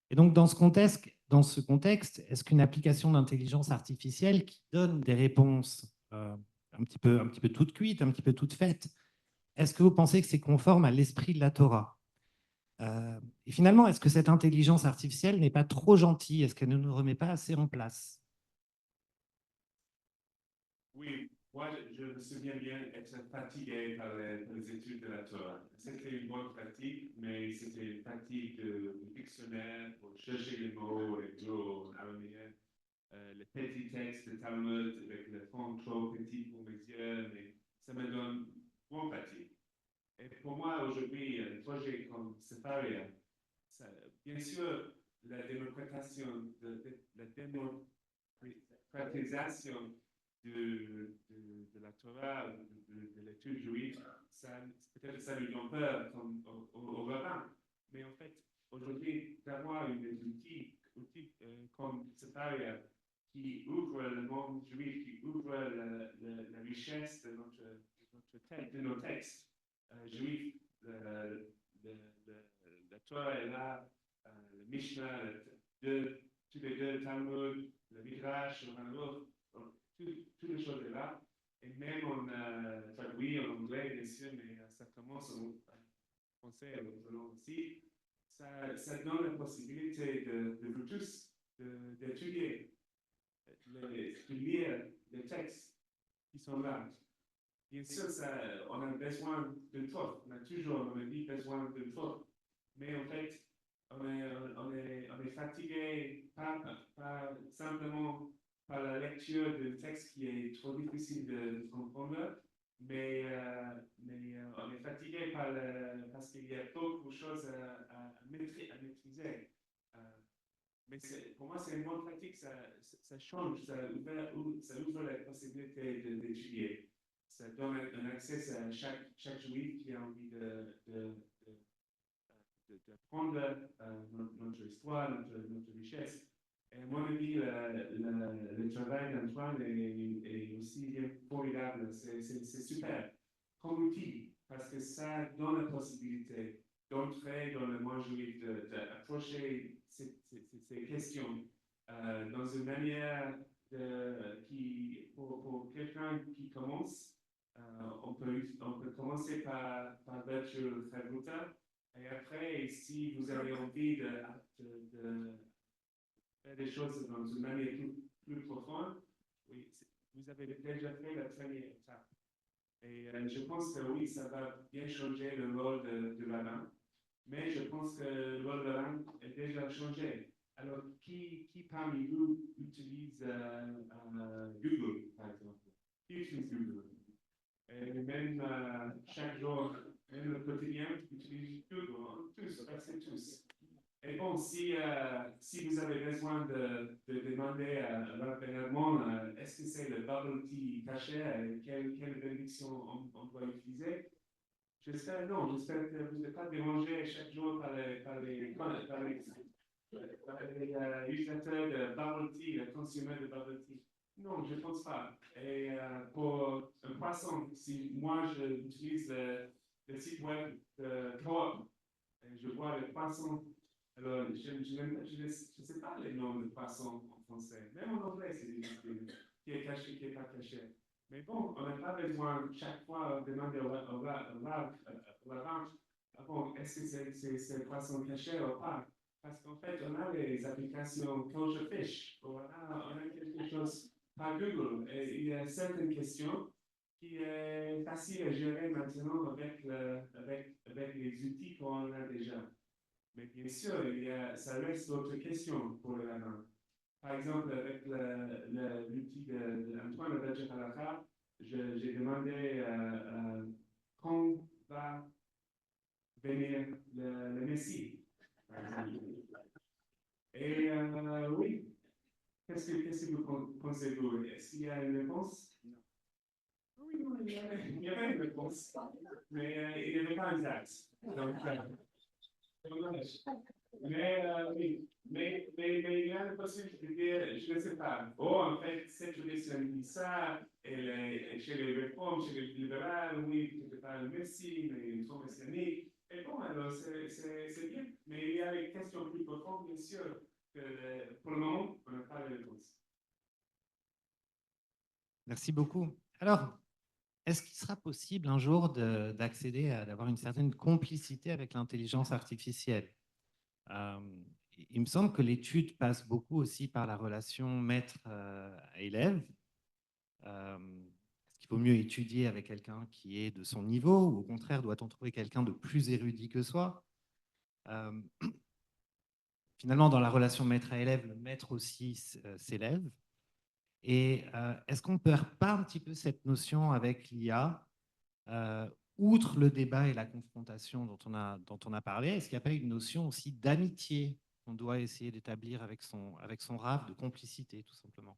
Et donc, dans ce contexte, est-ce qu'une application d'intelligence artificielle qui donne des réponses un petit peu toutes cuites, un petit peu toutes faites, est-ce que vous pensez que c'est conforme à l'esprit de la Torah? Et finalement, est-ce que cette intelligence artificielle n'est pas trop gentille? Est-ce qu'elle ne nous remet pas assez en place? Oui, moi je me souviens bien être fatigué par les études de la Torah. C'était une bonne pratique, mais c'était une pratique de dictionnaire pour chercher les mots et tout en araméen. Le petit texte de Talmud avec le fond trop petit pour mes yeux, mais ça me donne moins fatigue. Et pour moi aujourd'hui, un projet comme Sefaria, bien sûr, la démocratisation, la démocratisation de la Torah, de l'étude juive, peut-être ça lui donne peur comme au rabbin. Mais en fait, aujourd'hui, d'avoir des outils comme Sefaria qui ouvrent le monde juif, qui ouvrent la richesse de nos textes juifs, la Torah est là, le Mishnah, tous les deux Talmud, le Midrash, le Hanoch, toutes les choses sont là. Et même on traduit en anglais, bien sûr, mais ça commence en français et en wallon aussi. Ça donne la possibilité de vous tous d'étudier, de lire les textes qui sont là. Bien sûr, on a besoin de toi. On a toujours, on a dit, besoin de toi. Mais en fait, on est fatigué, pas simplement par la lecture d'un texte qui est trop difficile de comprendre, mais on est fatigué parce qu'il y a beaucoup de choses à maîtriser. Mais pour moi, c'est une bonne pratique, ça change, ça ouvre la possibilité d'étudier. Ça donne un accès à chaque juif qui a envie d'apprendre notre histoire, notre richesse. Et à mon avis, le travail d'Antoine est aussi formidable. C'est super comme outil parce que ça donne la possibilité d'entrer dans le monde juif, d'approcher ces questions dans une manière pour quelqu'un qui commence. On peut commencer par Virtual Chavruta. Et après, si vous avez envie de faire des choses dans une manière plus profonde, oui, vous avez déjà fait la première étape. Et je pense que oui, ça va bien changer le rôle de rabbin. Mais je pense que le rôle de rabbin est déjà changé. Alors, qui parmi vous utilise Google, par exemple? Qui utilise Google? Et même chaque jour, même le quotidien, utilise Google, presque tous. Et bon, si vous avez besoin de demander à Rabbi Hermon, est-ce que c'est le bubble tea caché, quelle bénédiction on doit utiliser? J'espère non, j'espère que vous n'êtes pas dérangé chaque jour par les utilisateurs de bubble tea, les consommateurs de bubble tea. Non, je ne pense pas. Et pour un poisson, si moi j'utilise le site web de Coop, et je vois le poisson, alors je ne sais pas les noms de poissons en français. Même en anglais, c'est difficile. Qui est caché, qui n'est pas caché. Mais bon, on n'a pas besoin chaque fois de demander au rabbin, bon, est-ce que c'est un poisson caché ou pas? Parce qu'en fait, on a les applications Kosher Fish, on a quelque chose par Google. Et il y a certaines questions qui est facile à gérer maintenant avec les outils qu'on a déjà. Mais bien sûr, ça reste d'autres questions pour le rabbin. Par exemple, avec l'outil d'Antoine Berger Halakha, j'ai demandé quand va venir le Messie. Et oui, qu'est-ce que vous pensez, vous? Est-ce qu'il y a une réponse? Non. Oui, il y avait une réponse, mais il n'y avait pas exact. Donc, oui, mais il y a une possibilité de dire, je ne sais pas. Oh, en fait, cette tradition dit ça, et chez les réformes, chez les libéraux, oui, quelque part le Messie, mais ils sont messianiques. Et bon, alors, c'est bien. Mais il y a des questions plus profondes, bien sûr, que pour le moment, on n'a pas de réponse. Merci beaucoup. Alors, est-ce qu'il sera possible un jour d'accéder d'avoir une certaine complicité avec l'intelligence artificielle? Il me semble que l'étude passe beaucoup aussi par la relation maître-élève. Est-ce qu'il vaut mieux étudier avec quelqu'un qui est de son niveau ou au contraire, doit-on trouver quelqu'un de plus érudit que soi? Finalement, dans la relation maître à élève, le maître aussi s'élève. Et est-ce qu'on ne perd pas un petit peu cette notion avec l'IA, outre le débat et la confrontation dont on a parlé, est-ce qu'il n'y a pas une notion aussi d'amitié qu'on doit essayer d'établir avec son Rav, de complicité, tout simplement.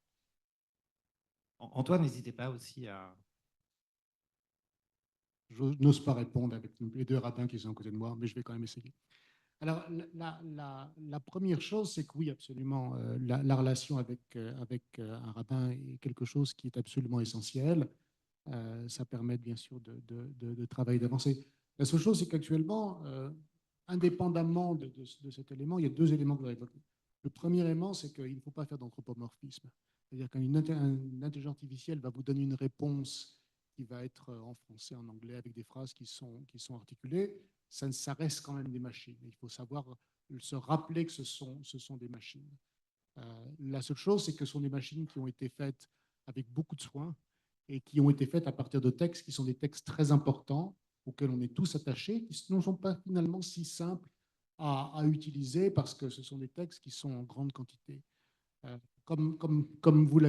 Antoine, n'hésitez pas aussi à... Je n'ose pas répondre avec les deux rabbins qui sont à côté de moi, mais je vais quand même essayer. Alors, la première chose, c'est que oui, absolument, la relation avec un rabbin est quelque chose qui est absolument essentiel. Ça permet bien sûr de travailler, d'avancer. La seule chose, c'est qu'actuellement, indépendamment de cet élément, il y a deux éléments que je voudrais évoquer. Le premier élément, c'est qu'il ne faut pas faire d'anthropomorphisme. C'est-à-dire qu'une intelligence artificielle va vous donner une réponse qui va être en français, en anglais, avec des phrases qui sont articulées. Ça reste quand même des machines. Il faut savoir se rappeler que ce sont des machines. La seule chose, c'est que ce sont des machines qui ont été faites avec beaucoup de soin et qui ont été faites à partir de textes qui sont des textes très importants, auxquels on est tous attachés, qui ne sont pas finalement si simples à utiliser parce que ce sont des textes qui sont en grande quantité. Comme vous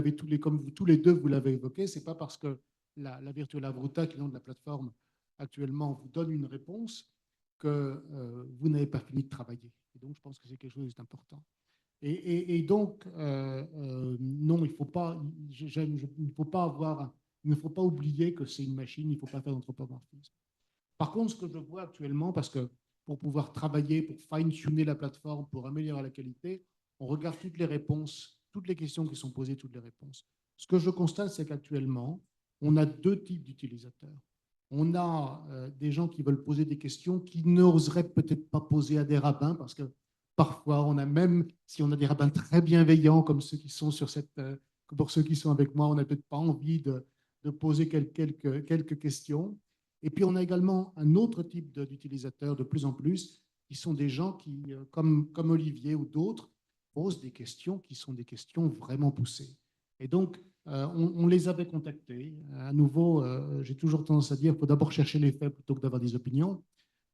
tous les deux, vous l'avez évoqué, ce n'est pas parce que la Virtual Avruta, qui est le nom de la plateforme actuellement, vous donne une réponse que vous n'avez pas fini de travailler. Et donc, je pense que c'est quelque chose d'important. Et donc, non, il ne faut pas oublier que c'est une machine, il ne faut pas faire d'anthropomorphisme. Par contre, ce que je vois actuellement, parce que pour pouvoir travailler, pour fine-tuner la plateforme, pour améliorer la qualité, on regarde toutes les réponses, toutes les questions qui sont posées, toutes les réponses. Ce que je constate, c'est qu'actuellement, on a deux types d'utilisateurs. On a des gens qui veulent poser des questions qui n'oseraient peut-être pas poser à des rabbins, parce que parfois, on a même, si on a des rabbins très bienveillants, comme ceux qui sont pour ceux qui sont avec moi, on n'a peut-être pas envie de poser quelques questions. Et puis, on a également un autre type d'utilisateurs de plus en plus, qui sont des gens qui, comme Olivier ou d'autres, posent des questions qui sont des questions vraiment poussées. Et donc, on les avait contactés. À nouveau, j'ai toujours tendance à dire qu'il faut d'abord chercher les faits plutôt que d'avoir des opinions.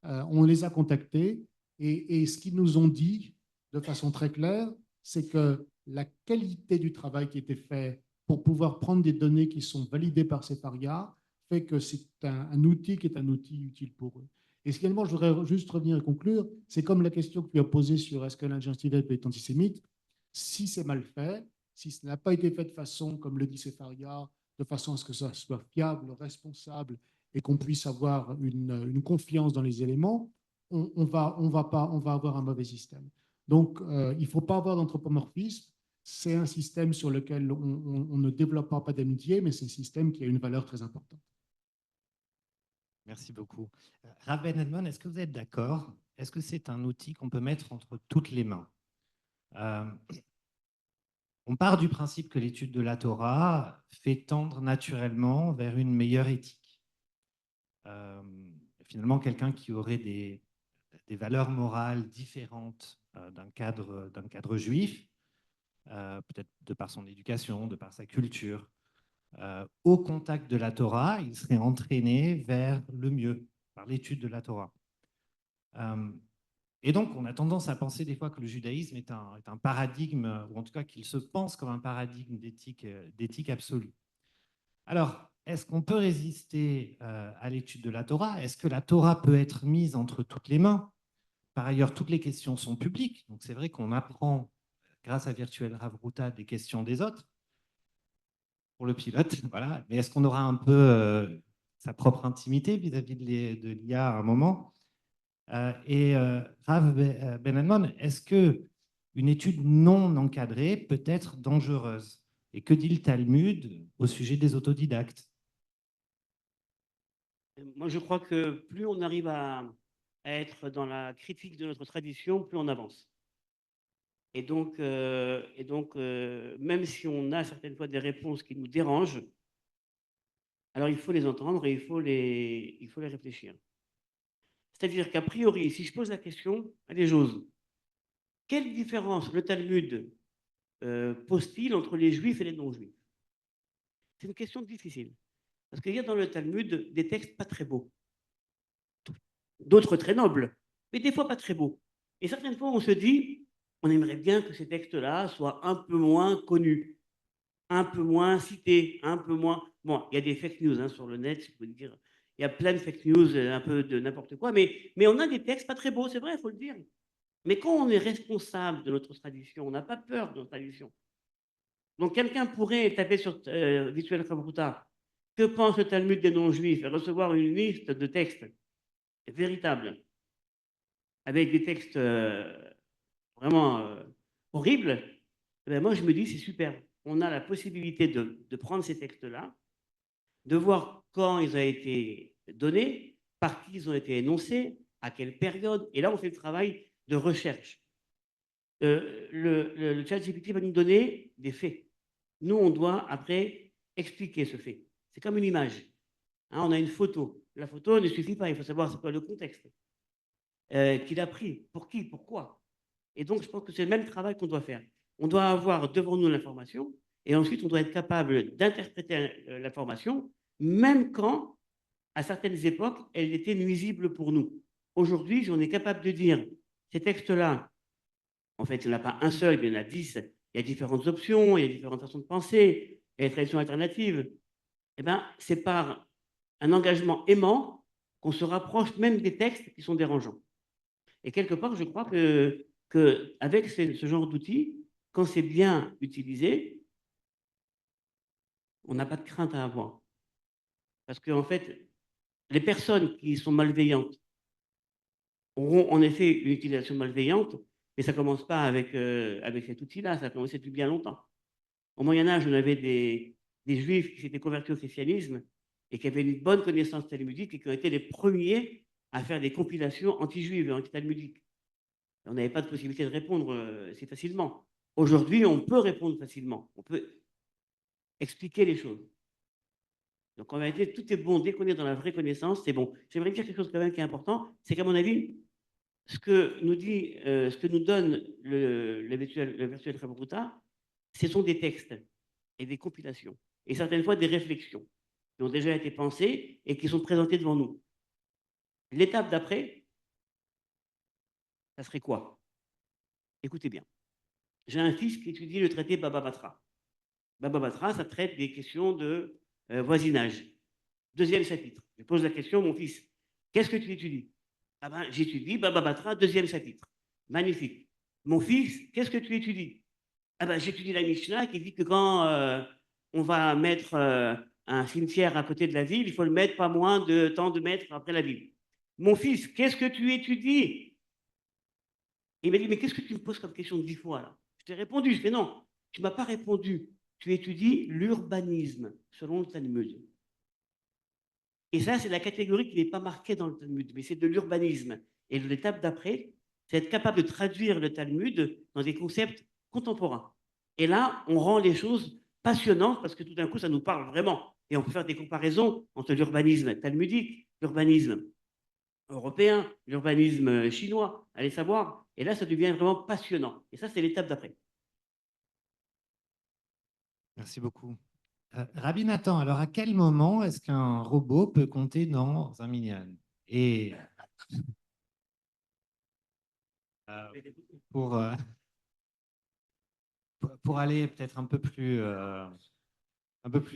On les a contactés et ce qu'ils nous ont dit de façon très claire, c'est que la qualité du travail qui était fait pour pouvoir prendre des données qui sont validées par Sefaria fait que c'est un outil qui est un outil utile pour eux. Et également, je voudrais juste revenir et conclure, c'est comme la question que tu as posée sur est-ce que l'intelligence artificielle peut être antisémite. Si c'est mal fait, si ce n'a pas été fait de façon, comme le dit Sefaria, de façon à ce que ça soit fiable, responsable et qu'on puisse avoir une confiance dans les éléments, on va avoir un mauvais système. Donc, il ne faut pas avoir d'anthropomorphisme. C'est un système sur lequel on ne développera pas d'amitié, mais c'est un système qui a une valeur très importante. Merci beaucoup. Rav Ben Edmond, est-ce que vous êtes d'accord? Est-ce que c'est un outil qu'on peut mettre entre toutes les mains? On part du principe que l'étude de la Torah fait tendre naturellement vers une meilleure éthique. Finalement, quelqu'un qui aurait des valeurs morales différentes d'un cadre juif, peut-être de par son éducation, de par sa culture, au contact de la Torah, il serait entraîné vers le mieux, par l'étude de la Torah. Et donc, on a tendance à penser des fois que le judaïsme est un paradigme, ou en tout cas qu'il se pense comme un paradigme d'éthique absolue. Alors, est-ce qu'on peut résister à l'étude de la Torah? Est-ce que la Torah peut être mise entre toutes les mains? Par ailleurs, toutes les questions sont publiques, donc c'est vrai qu'on apprend, grâce à Virtual Ravruta, des questions des autres, pour le pilote, voilà. Mais est-ce qu'on aura un peu sa propre intimité vis-à-vis de l'IA à un moment? Rav Ben Edmond, est-ce qu'une étude non encadrée peut être dangereuse? Et que dit le Talmud au sujet des autodidactes? Moi, je crois que plus on arrive à être dans la critique de notre tradition, plus on avance. Et donc, même si on a certaines fois des réponses qui nous dérangent, alors il faut les entendre et il faut les réfléchir. C'est-à-dire qu'a priori, si je pose la question, allez, j'ose. Quelle différence le Talmud pose-t-il entre les juifs et les non-juifs? C'est une question difficile. Parce qu'il y a dans le Talmud des textes pas très beaux. D'autres très nobles, mais des fois pas très beaux. Et certaines fois, on se dit, on aimerait bien que ces textes-là soient un peu moins connus, un peu moins cités, un peu moins... Bon, il y a des fake news sur le net, je peux dire. Il y a plein de fake news, un peu de n'importe quoi, mais on a des textes pas très beaux, c'est vrai, il faut le dire. Mais quand on est responsable de notre tradition, on n'a pas peur de notre tradition. Donc quelqu'un pourrait taper sur Visual Chavruta, que pense le Talmud des non-juifs, et recevoir une liste de textes véritables, avec des textes vraiment horribles. Eh bien, moi, je me dis, c'est super. On a la possibilité de prendre ces textes-là, de voir quand ils ont été donnés, par qui ils ont été énoncés, à quelle période. Et là, on fait le travail de recherche. Le ChatGPT va nous donner des faits. Nous, on doit après expliquer ce fait. C'est comme une image. Hein, on a une photo. La photo ne suffit pas, il faut savoir c'est quoi le contexte. Qu'il a pris, pour qui, pourquoi. Et donc, je pense que c'est le même travail qu'on doit faire. On doit avoir devant nous l'information et ensuite, on doit être capable d'interpréter l'information, même quand, à certaines époques, elle était nuisible pour nous. Aujourd'hui, on est capable de dire, ces textes-là, en fait, il n'y en a pas un seul, mais il y en a 10. Il y a différentes options, il y a différentes façons de penser, il y a des traditions alternatives. Eh bien, c'est par un engagement aimant qu'on se rapproche même des textes qui sont dérangeants. Et quelque part, je crois qu'avec ce genre d'outils, quand c'est bien utilisé, on n'a pas de crainte à avoir. Parce qu'en fait, les personnes qui sont malveillantes auront en effet une utilisation malveillante, mais ça ne commence pas avec cet outil-là, ça a commencé depuis bien longtemps. Au Moyen-Âge, on avait des juifs qui s'étaient convertis au christianisme et qui avaient une bonne connaissance talmudique et qui ont été les premiers à faire des compilations anti-juives et anti-talmudiques. On n'avait pas de possibilité de répondre si facilement. Aujourd'hui, on peut répondre facilement. On peut expliquer les choses. Donc, en réalité, tout est bon. Dès qu'on est dans la vraie connaissance, c'est bon. J'aimerais dire quelque chose quand même qui est important. C'est qu'à mon avis, ce que nous donne le virtuel Chavruta, ce sont des textes et des compilations. Et certaines fois, des réflexions qui ont déjà été pensées et qui sont présentées devant nous. L'étape d'après, ça serait quoi? Écoutez bien. J'ai un fils qui étudie le traité Baba Batra. Baba Batra, ça traite des questions de voisinage. Deuxième chapitre. Je pose la question, mon fils, qu'est-ce que tu étudies? Ah ben, j'étudie Baba Batra, deuxième chapitre. Magnifique. Mon fils, qu'est-ce que tu étudies? Ah ben, j'étudie la Mishnah qui dit que quand on va mettre un cimetière à côté de la ville, il faut le mettre pas moins de tant de mètres après la ville. Mon fils, qu'est-ce que tu étudies? Il m'a dit, mais qu'est-ce que tu me poses comme question 10 fois là? Je t'ai répondu, je fais non, tu ne m'as pas répondu. Tu étudies l'urbanisme selon le Talmud. Et ça, c'est la catégorie qui n'est pas marquée dans le Talmud, mais c'est de l'urbanisme. Et l'étape d'après, c'est être capable de traduire le Talmud dans des concepts contemporains. Et là, on rend les choses passionnantes parce que tout d'un coup, ça nous parle vraiment. Et on peut faire des comparaisons entre l'urbanisme talmudique, l'urbanisme européen, l'urbanisme chinois, allez savoir. Et là, ça devient vraiment passionnant. Et ça, c'est l'étape d'après. Merci beaucoup. Rabbi Nathan, alors à quel moment est-ce qu'un robot peut compter dans un minyan? Et pour, pour aller peut-être un peu plus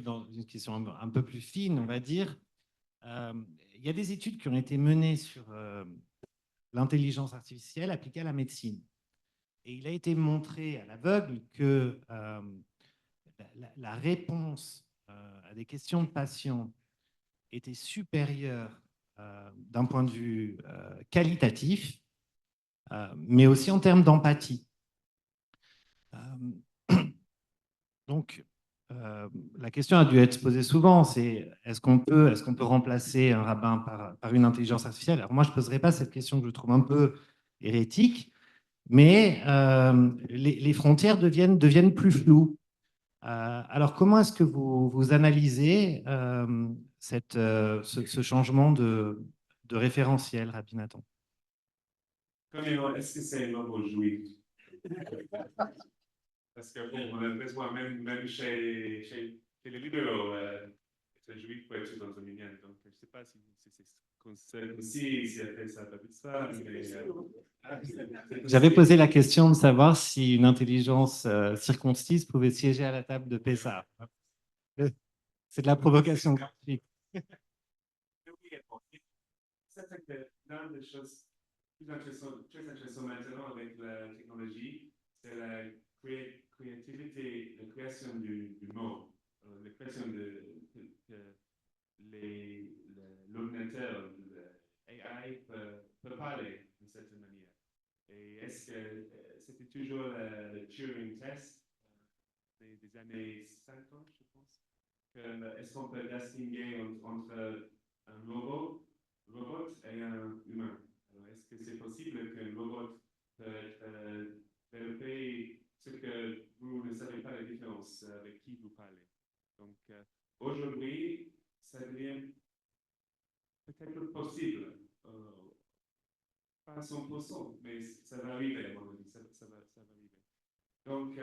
dans une question un peu plus fine, on va dire, il y a des études qui ont été menées sur l'intelligence artificielle appliquée à la médecine. Et il a été montré à l'aveugle que la réponse à des questions de patients était supérieure d'un point de vue qualitatif, mais aussi en termes d'empathie. Donc, la question a dû être posée souvent, c'est est-ce qu'on peut remplacer un rabbin par une intelligence artificielle? Alors moi, je ne poserai pas cette question que je trouve un peu hérétique, mais les frontières deviennent plus floues. Alors, comment est-ce que vous analysez ce changement de référentiel, Rabbi Nathan? Est-ce que c'est un robot juif? Parce que bon, on a l'impression, même chez les libéraux, être juif peut être dans un minyan. Donc, je ne sais pas si c'est aussi, si après ça va vite ça. J'avais posé la question de savoir si une intelligence circoncise pouvait siéger à la table de Pessah. C'est de la provocation graphique. Ça fait que l'une des choses très intéressant maintenant avec la technologie, c'est la créativité, la création du mot, la création l'ordinateur, l'AI peut parler d'une certaine manière. Et est-ce que c'était toujours le Turing test des années 50, je pense? Est-ce qu'on peut distinguer entre un robot et un humain? Alors, est-ce que c'est possible qu'un robot peut être développé ce que vous ne savez pas la différence avec qui vous parlez? Donc, aujourd'hui, ça devient peut-être possible, pas à 100%, mais ça va arriver, à mon avis, ça va arriver. Donc,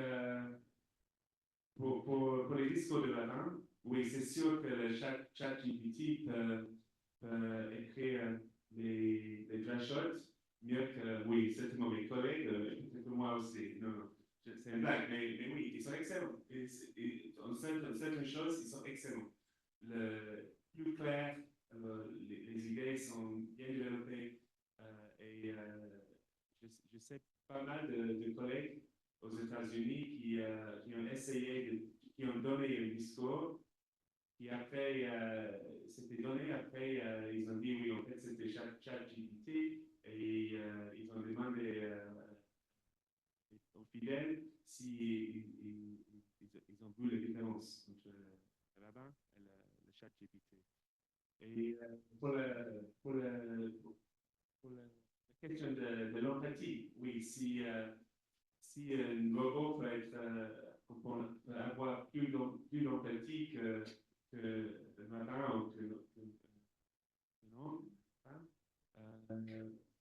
pour les discours de Latin, oui, c'est sûr que le ChatGPT peut écrire des draft shots mieux que, oui, certainement mes collègues, peut-être moi aussi. Non, c'est une blague, mais oui, ils sont excellents. En certaines choses, ils sont excellents. Le plus clair, les idées sont bien développées et je sais pas mal de collègues aux États-Unis qui ont essayé, qui ont donné un discours, qui après, c'était donné, après, ils ont dit oui, en fait, c'était ChatGPT, et ils ont demandé aux fidèles si ils ont vu la différence entre le rabbin et le ChatGPT. Et pour la question de l'empathie, oui, si un robot peut avoir plus d'empathie que le matin ou que non,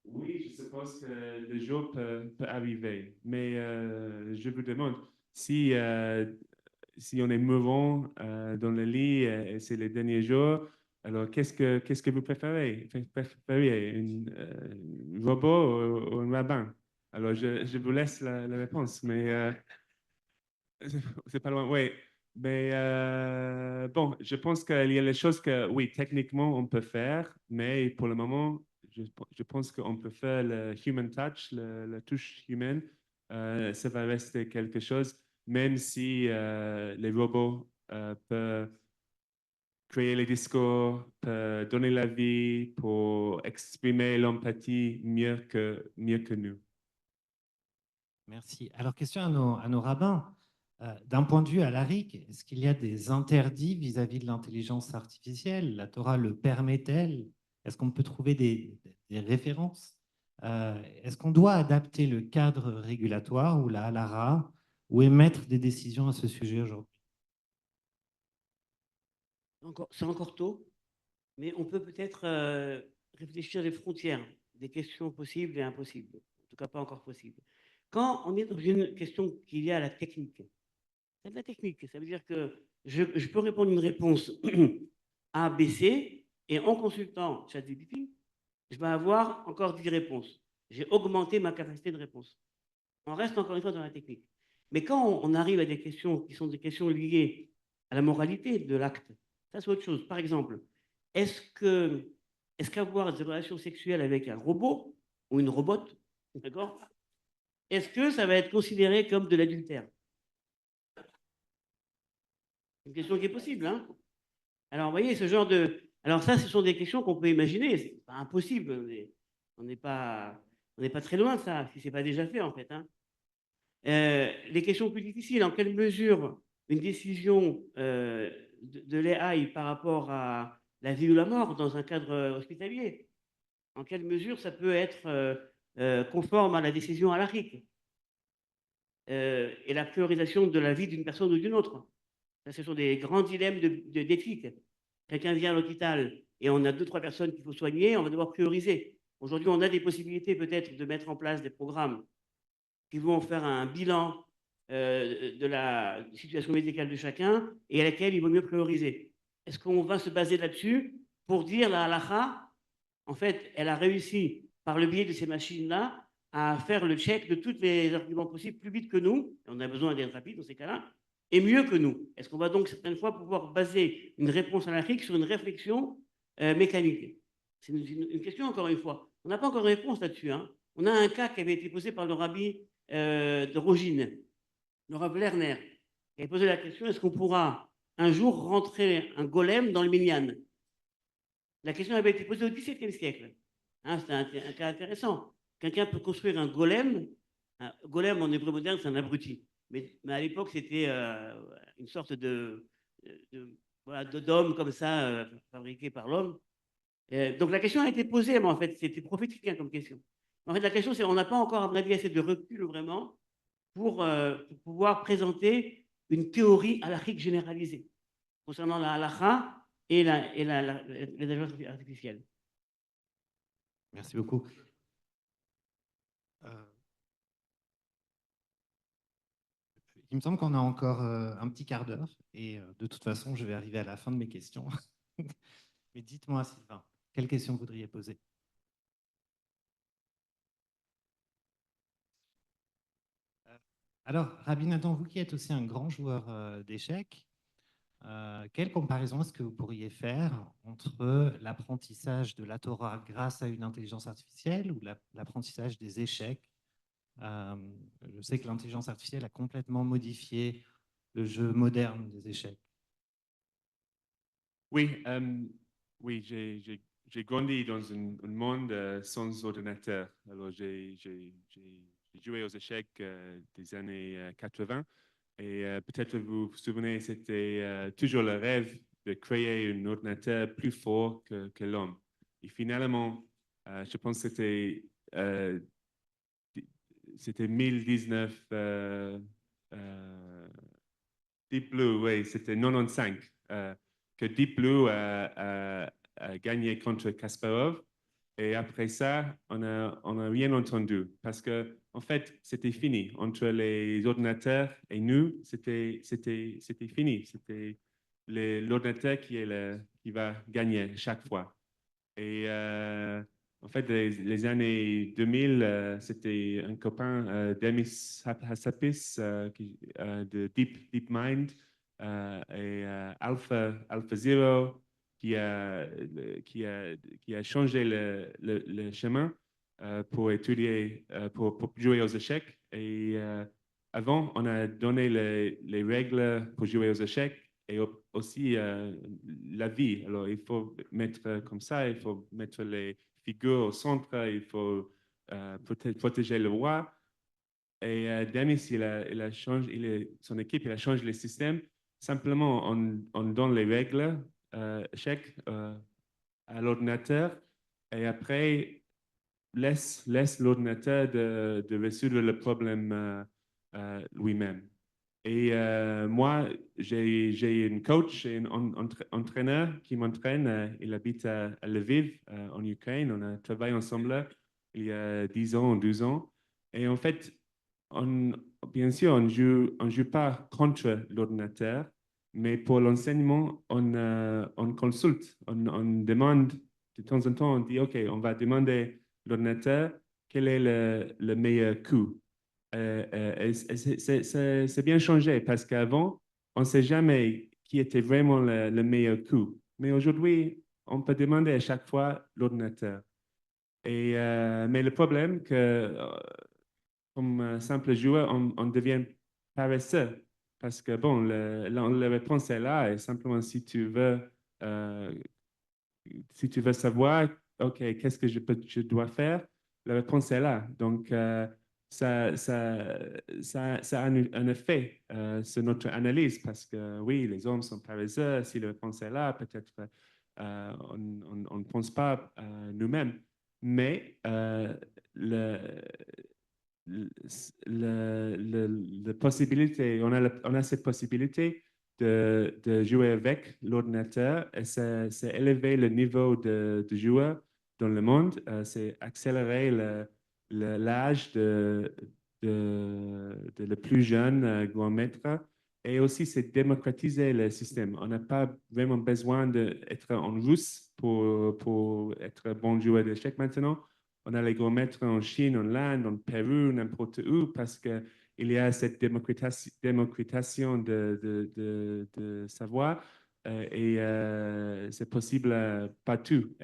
oui, je suppose que le jour peut arriver. Mais je vous demande, si on est mouvant dans le lit et c'est les derniers jours, alors qu'est-ce que vous préférez? Préférez un robot ou un rabbin? Alors, je vous laisse la réponse, mais c'est pas loin. Oui, mais bon, je pense qu'il y a les choses que, oui, techniquement, on peut faire, mais pour le moment, je pense qu'on peut faire le human touch, la touche humaine. Ça va rester quelque chose, même si les robots peuvent créer les discours, peuvent donner la vie pour exprimer l'empathie mieux que nous. Merci. Alors, question à nos rabbins. D'un point de vue alarique, est-ce qu'il y a des interdits vis-à-vis de l'intelligence artificielle? La Torah le permet-elle? Est-ce qu'on peut trouver des références? Est-ce qu'on doit adapter le cadre régulatoire ou la halara ou émettre des décisions à ce sujet aujourd'hui? C'est encore tôt, mais on peut peut-être réfléchir les frontières des questions possibles et impossibles. En tout cas, pas encore possibles. Quand on est dans une question qui est liée à la technique, c'est de la technique. Ça veut dire que je peux répondre une réponse A, B, C, et en consultant ChatGPT, je vais avoir encore 10 réponses. J'ai augmenté ma capacité de réponse. On reste encore une fois dans la technique. Mais quand on arrive à des questions qui sont des questions liées à la moralité de l'acte, ça c'est autre chose. Par exemple, est-ce qu'avoir des relations sexuelles avec un robot ou une robote, d'accord, est-ce que ça va être considéré comme de l'adultère? C'est une question qui est possible, hein? Alors, vous voyez, ce genre de... Alors ça, ce sont des questions qu'on peut imaginer. C'est pas impossible. On n'est pas très loin de ça, si ce n'est pas déjà fait, en fait, hein. Les questions plus difficiles, en quelle mesure une décision de l'AI par rapport à la vie ou la mort dans un cadre hospitalier, en quelle mesure ça peut être conforme à la décision halakhique et la priorisation de la vie d'une personne ou d'une autre. Ça, ce sont des grands dilemmes d'éthique. Quelqu'un vient à l'hôpital et on a 2-3 personnes qu'il faut soigner, on va devoir prioriser. Aujourd'hui, on a des possibilités peut-être de mettre en place des programmes qui vont faire un bilan de la situation médicale de chacun et à laquelle il vaut mieux prioriser. Est-ce qu'on va se baser là-dessus pour dire la halakha, en fait, elle a réussi par le biais de ces machines-là à faire le check de tous les arguments possibles plus vite que nous, et on a besoin d'être rapide dans ces cas-là, et mieux que nous? Est-ce qu'on va donc certaines fois pouvoir baser une réponse halakhique sur une réflexion mécanique? C'est une question, encore une fois. On n'a pas encore de réponse là-dessus. Hein. On a un cas qui avait été posé par le rabbi de Rogine, le rabbi Lerner. Il avait posé la question, est-ce qu'on pourra un jour rentrer un golem dans le minyan? La question avait été posée au XVIIe siècle. Hein, c'est un cas intéressant. Quelqu'un peut construire un golem. Un golem en hébreu moderne, c'est un abruti. Mais à l'époque, c'était une sorte voilà, d'homme comme ça, fabriqué par l'homme. Donc la question a été posée, mais en fait, c'était prophétique hein, comme question. En fait, la question, c'est on n'a pas encore, à mon avis, assez de recul vraiment pour pouvoir présenter une théorie halachique généralisée concernant la halakha et les agences artificielles. Merci beaucoup. Il me semble qu'on a encore un petit quart d'heure et de toute façon, je vais arriver à la fin de mes questions. Mais dites-moi, Sylvain, quelles questions voudriez poser? Alors, Rabbi Nathan, vous qui êtes aussi un grand joueur d'échecs, quelle comparaison est-ce que vous pourriez faire entre l'apprentissage de la Torah grâce à une intelligence artificielle ou l'apprentissage des échecs? Je sais que l'intelligence artificielle a complètement modifié le jeu moderne des échecs. Oui, oui, j'ai grandi dans un monde sans ordinateur. Alors, j'ai joué aux échecs des années 80 et peut-être vous vous souvenez, c'était toujours le rêve de créer un ordinateur plus fort que l'homme. Et finalement, je pense que c'était 1019 Deep Blue, oui, c'était 95 que Deep Blue a gagné contre Kasparov. Et après ça, on a rien entendu parce que, en fait, c'était fini. Entre les ordinateurs et nous, c'était fini. C'était l'ordinateur qui va gagner chaque fois. Et en fait, les années 2000, c'était un copain Demis Hassapis de DeepMind et AlphaZero qui a changé le chemin pour étudier, pour jouer aux échecs. Et avant, on a donné les règles pour jouer aux échecs et aussi la vie. Alors, il faut mettre comme ça, il faut mettre les figures au centre, il faut protéger le roi. Et Demis, il a changé, son équipe, il a changé le système. Simplement, on donne les règles échecs à l'ordinateur et après, laisse l'ordinateur de résoudre le problème lui-même. Et moi, j'ai une coach et un entraîneur qui m'entraîne. Il habite à Lviv, en Ukraine. On a travaillé ensemble il y a 10 ans, 12 ans. Et en fait, bien sûr, on joue pas contre l'ordinateur, mais pour l'enseignement, on consulte, on demande de temps en temps, on dit, OK, on va demander l'ordinateur quel est le meilleur coup. C'est bien changé parce qu'avant, on ne sait jamais qui était vraiment le meilleur coup. Mais aujourd'hui, on peut demander à chaque fois l'ordinateur. Mais le problème, que comme simple joueur, on devient paresseux. Parce que, bon, la réponse est là. Et simplement, si tu veux savoir, OK, qu'est-ce que je dois faire, la réponse est là. Donc, ça a un effet sur notre analyse parce que oui, les hommes sont paresseux. Si la réponse est là, peut-être on ne pense pas nous-mêmes. Mais possibilité, on a cette possibilité de jouer avec l'ordinateur et c'est élever le niveau de joueur dans le monde, c'est accélérer l'âge de le plus jeune grand maître et aussi c'est démocratiser le système. On n'a pas vraiment besoin d'être en russe pour être bon joueur d'échecs maintenant. On a les grands maîtres en Chine, en Inde, en Pérou, n'importe où, parce qu'il y a cette démocratisation de savoir. c'est possible partout,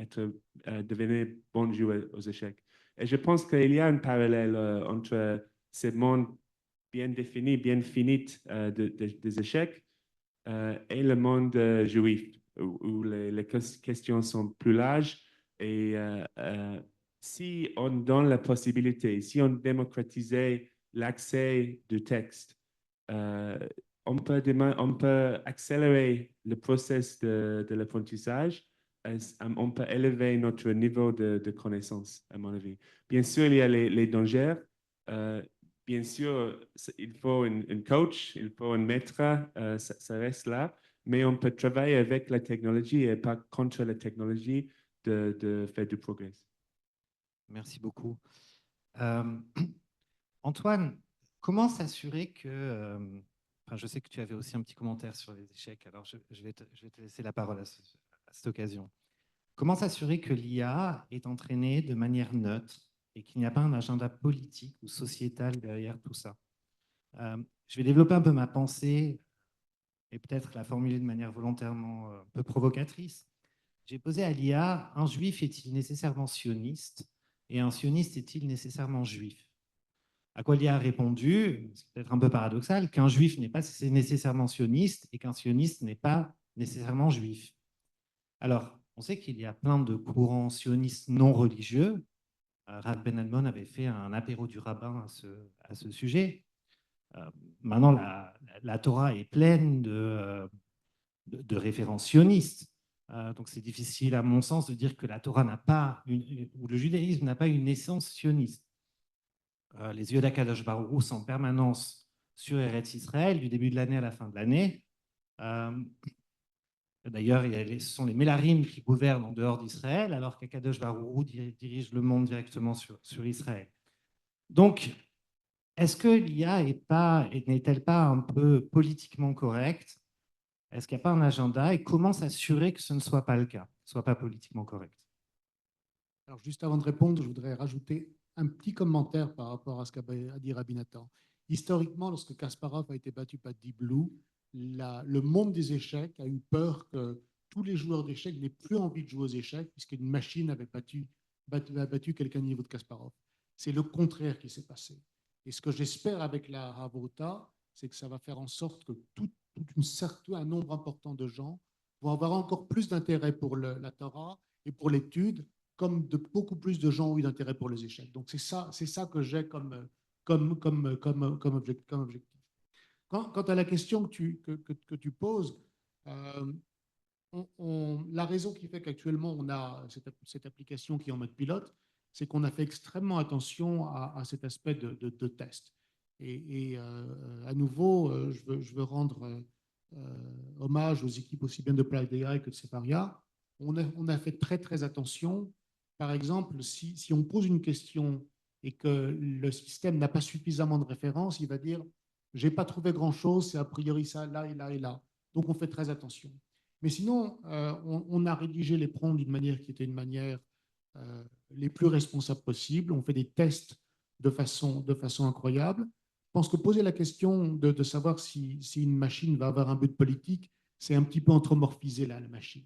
devenir bon joueur aux échecs. Et je pense qu'il y a un parallèle entre ce monde bien défini, bien fini des échecs et le monde juif, où les questions sont plus larges. Et si on donne la possibilité, si on démocratisait l'accès du texte, on peut accélérer le processus de l'apprentissage. On peut élever notre niveau de connaissance, à mon avis. Bien sûr, il y a les dangers. Bien sûr, il faut un coach, il faut un maître, ça reste là. Mais on peut travailler avec la technologie et pas contre la technologie de faire du progrès. Merci beaucoup. Antoine, comment s'assurer que... enfin, je sais que tu avais aussi un petit commentaire sur les échecs, alors je vais te laisser la parole à cette occasion. Comment s'assurer que l'IA est entraînée de manière neutre et qu'il n'y a pas un agenda politique ou sociétal derrière tout ça? Je vais développer un peu ma pensée et peut-être la formuler de manière volontairement un peu provocatrice. J'ai posé à l'IA, un juif est-il nécessairement sioniste et un sioniste est-il nécessairement juif? À quoi l'IA a répondu, c'est peut-être un peu paradoxal, qu'un juif n'est pas nécessairement sioniste et qu'un sioniste n'est pas nécessairement juif. Alors, on sait qu'il y a plein de courants sionistes non religieux. Rav Ben Admon avait fait un apéro du rabbin à ce sujet. Maintenant, la Torah est pleine de références sionistes. Donc, c'est difficile, à mon sens, de dire que la Torah n'a pas, ou le judaïsme n'a pas une essence sioniste. Les yeux d'Akadosh Baruch Hu sont en permanence sur Eretz Israël, du début de l'année à la fin de l'année. D'ailleurs, ce sont les Mélarim qui gouvernent en dehors d'Israël, alors qu'Akadosh Baruch Hu dirige le monde directement sur Israël. Donc, est-ce que l'IA n'est-elle pas un peu politiquement correcte? Est-ce qu'il n'y a pas un agenda? Et comment s'assurer que ce ne soit pas le cas, que ce ne soit pas politiquement correct? Alors, juste avant de répondre, je voudrais rajouter un petit commentaire par rapport à ce qu'a dit Rabbi Nathan. Historiquement, lorsque Kasparov a été battu par Deep Blue, le monde des échecs a eu peur que tous les joueurs d'échecs n'aient plus envie de jouer aux échecs puisqu'une machine avait battu quelqu'un au niveau de Kasparov. C'est le contraire qui s'est passé. Et ce que j'espère avec la Havruta, c'est que ça va faire en sorte que un nombre important de gens vont avoir encore plus d'intérêt pour la Torah et pour l'étude, comme beaucoup plus de gens ont eu d'intérêt pour les échecs. Donc, c'est ça que j'ai comme objectif. Quant à la question que tu poses, la raison qui fait qu'actuellement on a cette application qui est en mode pilote, c'est qu'on a fait extrêmement attention à cet aspect de test. Et à nouveau, je veux rendre hommage aux équipes aussi bien de Plaid AI que de Separia. On a fait très, très attention. Par exemple, si on pose une question et que le système n'a pas suffisamment de références, il va dire « j'ai pas trouvé grand-chose, c'est a priori ça, là et là et là ». Donc, on fait très attention. Mais sinon, on a rédigé les prompts d'une manière qui était une manière les plus responsables possible. On fait des tests de façon incroyable. Je pense que poser la question de savoir si une machine va avoir un but politique, c'est un petit peu anthropomorphiser la machine.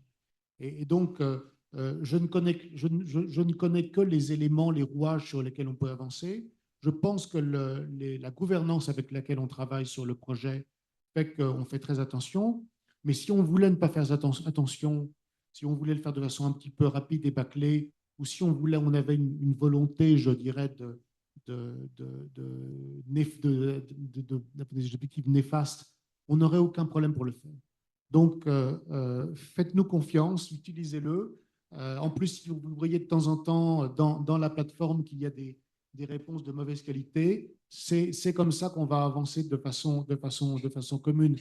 Et donc, je ne connais que les éléments, les rouages sur lesquels on peut avancer. Je pense que la gouvernance avec laquelle on travaille sur le projet fait qu'on fait très attention. Mais si on voulait ne pas faire attention, si on voulait le faire de façon un petit peu rapide et bâclée, ou si on avait une volonté, je dirais, des objectifs néfastes, on n'aurait aucun problème pour le faire. Donc, faites-nous confiance, utilisez-le. En plus, si vous voyez de temps en temps dans la plateforme qu'il y a des réponses de mauvaise qualité, c'est comme ça qu'on va avancer de façon commune.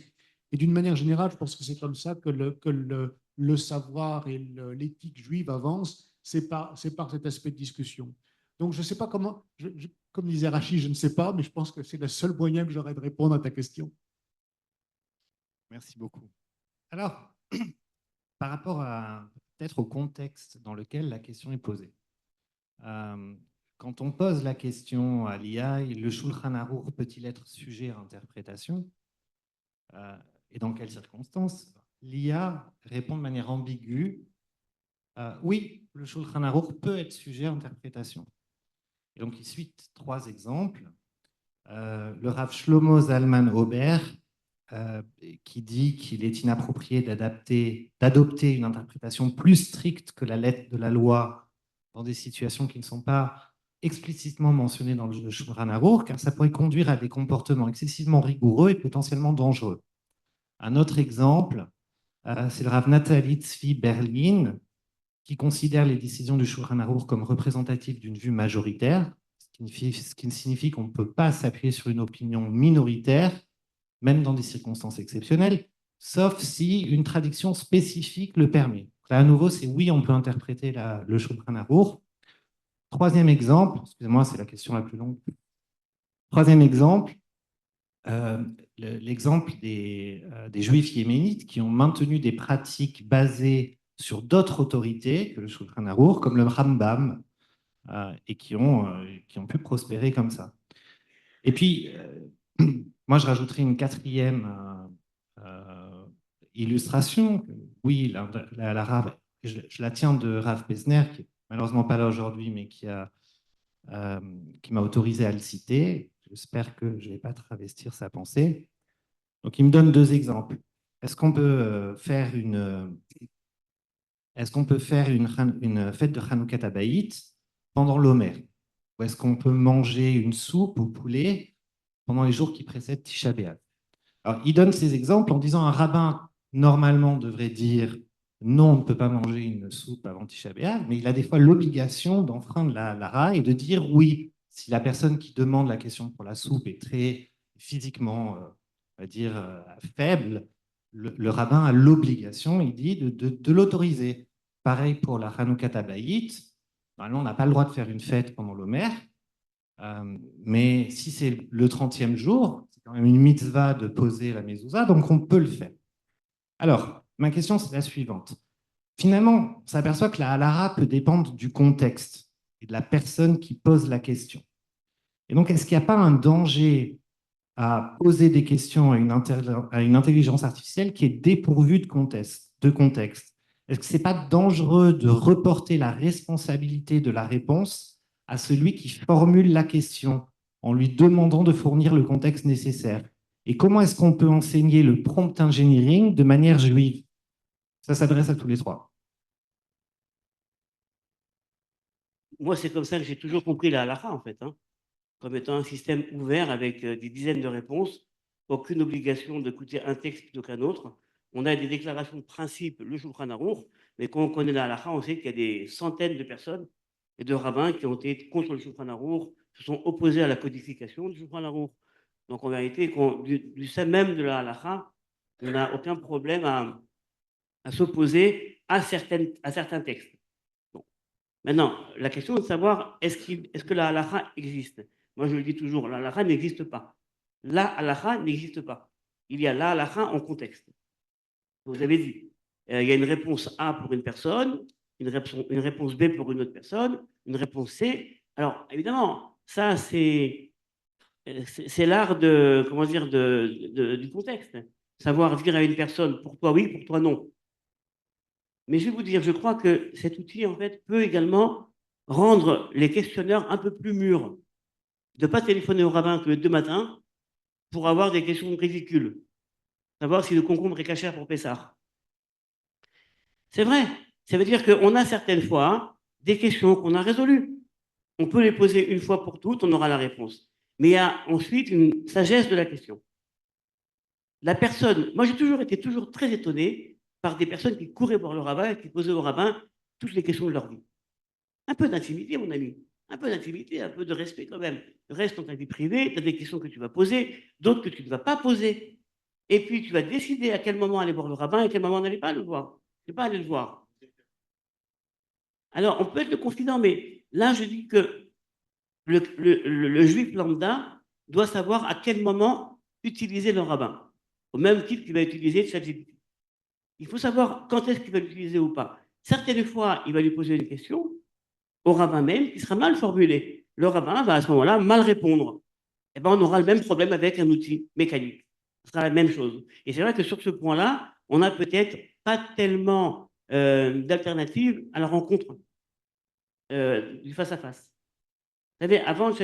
Et d'une manière générale, je pense que c'est comme ça que le savoir et l'éthique juive avancent, c'est par cet aspect de discussion. Donc, je ne sais pas comment, comme disait Rachid, je ne sais pas, mais je pense que c'est le seul moyen que j'aurais de répondre à ta question. Merci beaucoup. Alors, par rapport peut-être au contexte dans lequel la question est posée. Quand on pose la question à l'IA, le Shulchan Aruch peut-il être sujet à interprétation? Et dans quelles circonstances? l'IA répond de manière ambiguë. Oui, le Shulchan Aruch peut être sujet à interprétation. Et donc, il suit 3 exemples. Le Rav Shlomo Zalman Auber, qui dit qu'il est inapproprié d'adopter une interprétation plus stricte que la lettre de la loi dans des situations qui ne sont pas explicitement mentionnées dans le Shulchan Aruch, car ça pourrait conduire à des comportements excessivement rigoureux et potentiellement dangereux. Un autre exemple, c'est le Rav Nathalie Tzvi Berlin, qui considère les décisions du Shulchan Aruch comme représentatives d'une vue majoritaire, ce qui signifie qu'on ne peut pas s'appuyer sur une opinion minoritaire, même dans des circonstances exceptionnelles, sauf si une traduction spécifique le permet. Là, à nouveau, c'est oui, on peut interpréter le Shulchan Aruch. 3e exemple, excusez-moi, c'est la question la plus longue. 3e exemple, l'exemple des Juifs yéménites qui ont maintenu des pratiques basées sur d'autres autorités que le Shulchan Aruch, comme le Rambam, et qui ont pu prospérer comme ça. Et puis, moi, je rajouterai une 4e illustration. Oui, la Rav, je la tiens de Rav Pesner, qui n'est malheureusement pas là aujourd'hui, mais qui m'a autorisé à le citer. J'espère que je ne vais pas travestir sa pensée. Donc, il me donne 2 exemples. Est-ce qu'on peut faire une fête de Hanoukat Habayit pendant l'Omer? Ou est-ce qu'on peut manger une soupe au poulet pendant les jours qui précèdent Tisha B'Av? Alors, il donne ces exemples en disant un rabbin, normalement, devrait dire non, on ne peut pas manger une soupe avant Tisha B'Av, mais il a des fois l'obligation d'enfreindre la Hara et de dire oui, si la personne qui demande la question pour la soupe est très physiquement, on va dire, faible, le rabbin a l'obligation, il dit, de l'autoriser. Pareil pour la Hanoukat Habayit. Normalement, on n'a pas le droit de faire une fête pendant l'Omer, mais si c'est le 30e jour, c'est quand même une mitzvah de poser la mezouza, donc on peut le faire. Alors, ma question, c'est la suivante. Finalement, on s'aperçoit que la halara peut dépendre du contexte et de la personne qui pose la question. Et donc, est-ce qu'il n'y a pas un danger à poser des questions à une intelligence artificielle qui est dépourvue de contexte? Est-ce que ce n'est pas dangereux de reporter la responsabilité de la réponse à celui qui formule la question en lui demandant de fournir le contexte nécessaire? Et comment est-ce qu'on peut enseigner le prompt engineering de manière juive? Ça s'adresse à tous les 3. Moi, c'est comme ça que j'ai toujours compris la halakha, en fait, comme étant un système ouvert avec des dizaines de réponses, aucune obligation d'écouter un texte plutôt qu'un autre. On a des déclarations de principe, le Shulchan Aruch, mais quand on connaît la halakha, on sait qu'il y a des centaines de personnes et de rabbins qui ont été contre le Shulchan Aruch, se sont opposés à la codification du Shulchan Aruch. Donc en vérité, du sein même de la halakha, on n'a aucun problème à s'opposer à certains textes. Bon. Maintenant, la question est de savoir est-ce que la halakha existe? Moi, je le dis toujours, la halakha n'existe pas. La halakha n'existe pas. Il y a la halakha en contexte. Vous avez dit, il y a une réponse A pour une personne, une réponse B pour une autre personne, une réponse C. Alors, évidemment, ça, c'est l'art de, comment dire, du contexte. Savoir dire à une personne, pour toi oui, pour toi non. Mais je vais vous dire, je crois que cet outil, en fait, peut également rendre les questionneurs un peu plus mûrs. De ne pas téléphoner au rabbin tous les 2 matins pour avoir des questions ridicules. Savoir si le concombre est cachère pour Pessah. C'est vrai. Ça veut dire qu'on a certaines fois des questions qu'on a résolues. On peut les poser une fois pour toutes, on aura la réponse. Mais il y a ensuite une sagesse de la question. La personne, moi j'ai toujours été très étonné par des personnes qui couraient voir le rabbin et qui posaient au rabbin toutes les questions de leur vie. Un peu d'intimité, mon ami. Un peu d'intimité, un peu de respect quand même. Reste dans ta vie privée, tu as des questions que tu vas poser, d'autres que tu ne vas pas poser. Et puis tu vas décider à quel moment aller voir le rabbin et à quel moment n'aller pas le voir. Ne pas aller le voir. Alors, on peut être le confident, mais là, je dis que le juif lambda doit savoir à quel moment utiliser le rabbin, au même titre qu'il va utiliser ChatGPT. Il faut savoir quand est-ce qu'il va l'utiliser ou pas. Certaines fois, il va lui poser une question au rabbin même qui sera mal formulée. Le rabbin va à ce moment-là mal répondre. Et on aura le même problème avec un outil mécanique. Ce sera la même chose. Et c'est vrai que sur ce point-là, on n'a peut-être pas tellement d'alternatives à la rencontre du face-à-face. Vous savez, avant ce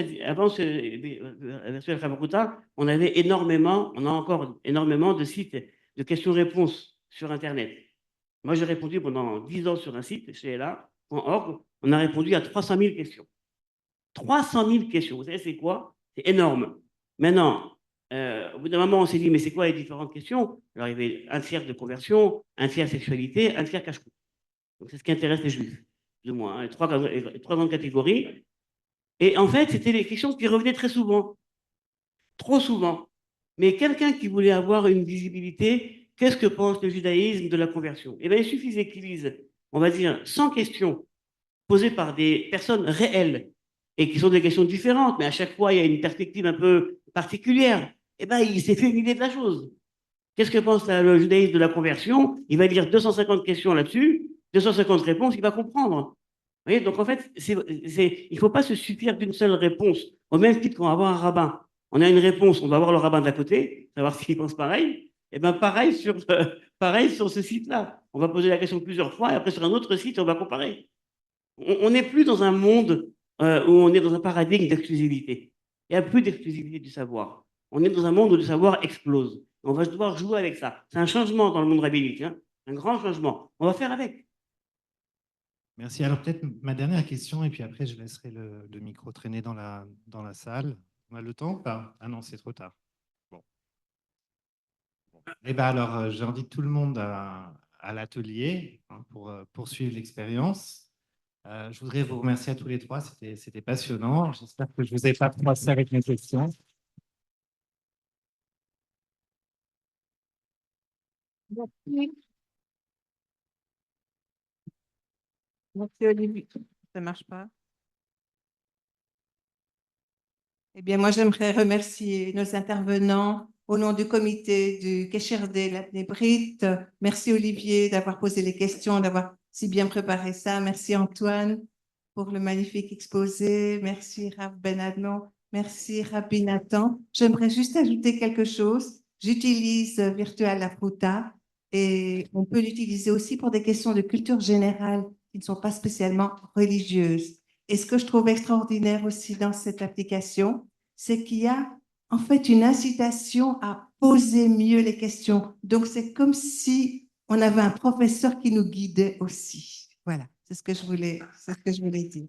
virtuel Fabrica, on a encore énormément de sites de questions-réponses sur Internet. Moi, j'ai répondu pendant 10 ans sur un site, chez LA.org, on a répondu à 300 000 questions. 300 000 questions, vous savez, c'est quoi? C'est énorme. Maintenant, au bout d'un moment, on s'est dit, mais c'est quoi les différentes questions? Alors, il y avait un tiers de conversion, un tiers sexualité, un tiers cache-cou. Donc, c'est ce qui intéresse les juifs, plus ou moins, hein, les trois grandes catégories. Et en fait, c'était les questions qui revenaient très souvent, trop souvent. Mais quelqu'un qui voulait avoir une visibilité, qu'est-ce que pense le judaïsme de la conversion? Eh bien, il suffisait qu'il lise, on va dire, 100 questions posées par des personnes réelles et qui sont des questions différentes, mais à chaque fois, il y a une perspective un peu particulière. Eh bien, il s'est fait une idée de la chose. Qu'est-ce que pense le judaïsme de la conversion? Il va lire 250 questions là-dessus, 250 réponses, il va comprendre. Vous voyez, donc en fait, il ne faut pas se suffire d'une seule réponse. Au même titre qu'on va avoir un rabbin. On a une réponse, on va voir le rabbin d'à côté, savoir s'il pense pareil. Et bien pareil sur ce site-là. On va poser la question plusieurs fois et après sur un autre site, on va comparer. On n'est plus dans un monde où on est dans un paradigme d'exclusivité. Il n'y a plus d'exclusivité du savoir. On est dans un monde où le savoir explose. On va devoir jouer avec ça. C'est un changement dans le monde rabbinique, hein, un grand changement. On va faire avec. Merci. Alors peut-être ma dernière question, et puis après je laisserai le micro traîner dans la salle. On a le temps ou pas? Ah non, c'est trop tard. Bon. Eh ben alors, j'invite tout le monde à l'atelier, hein, pour poursuivre l'expérience. Je voudrais vous remercier à tous les trois, c'était passionnant. J'espère que je ne vous ai pas froissé avec mes questions. Merci. Merci Olivier. Ça ne marche pas. Eh bien, moi, j'aimerais remercier nos intervenants au nom du comité du Kesher des Brites. Merci Olivier d'avoir posé les questions, d'avoir si bien préparé ça. Merci Antoine pour le magnifique exposé. Merci Rav Ben Adnon. Merci Rabbi Nathan. J'aimerais juste ajouter quelque chose. J'utilise Virtual Afruta et on peut l'utiliser aussi pour des questions de culture générale qui ne sont pas spécialement religieuses. Et ce que je trouve extraordinaire aussi dans cette application, c'est qu'il y a en fait une incitation à poser mieux les questions. Donc, c'est comme si on avait un professeur qui nous guidait aussi. Voilà, c'est ce que je voulais dire.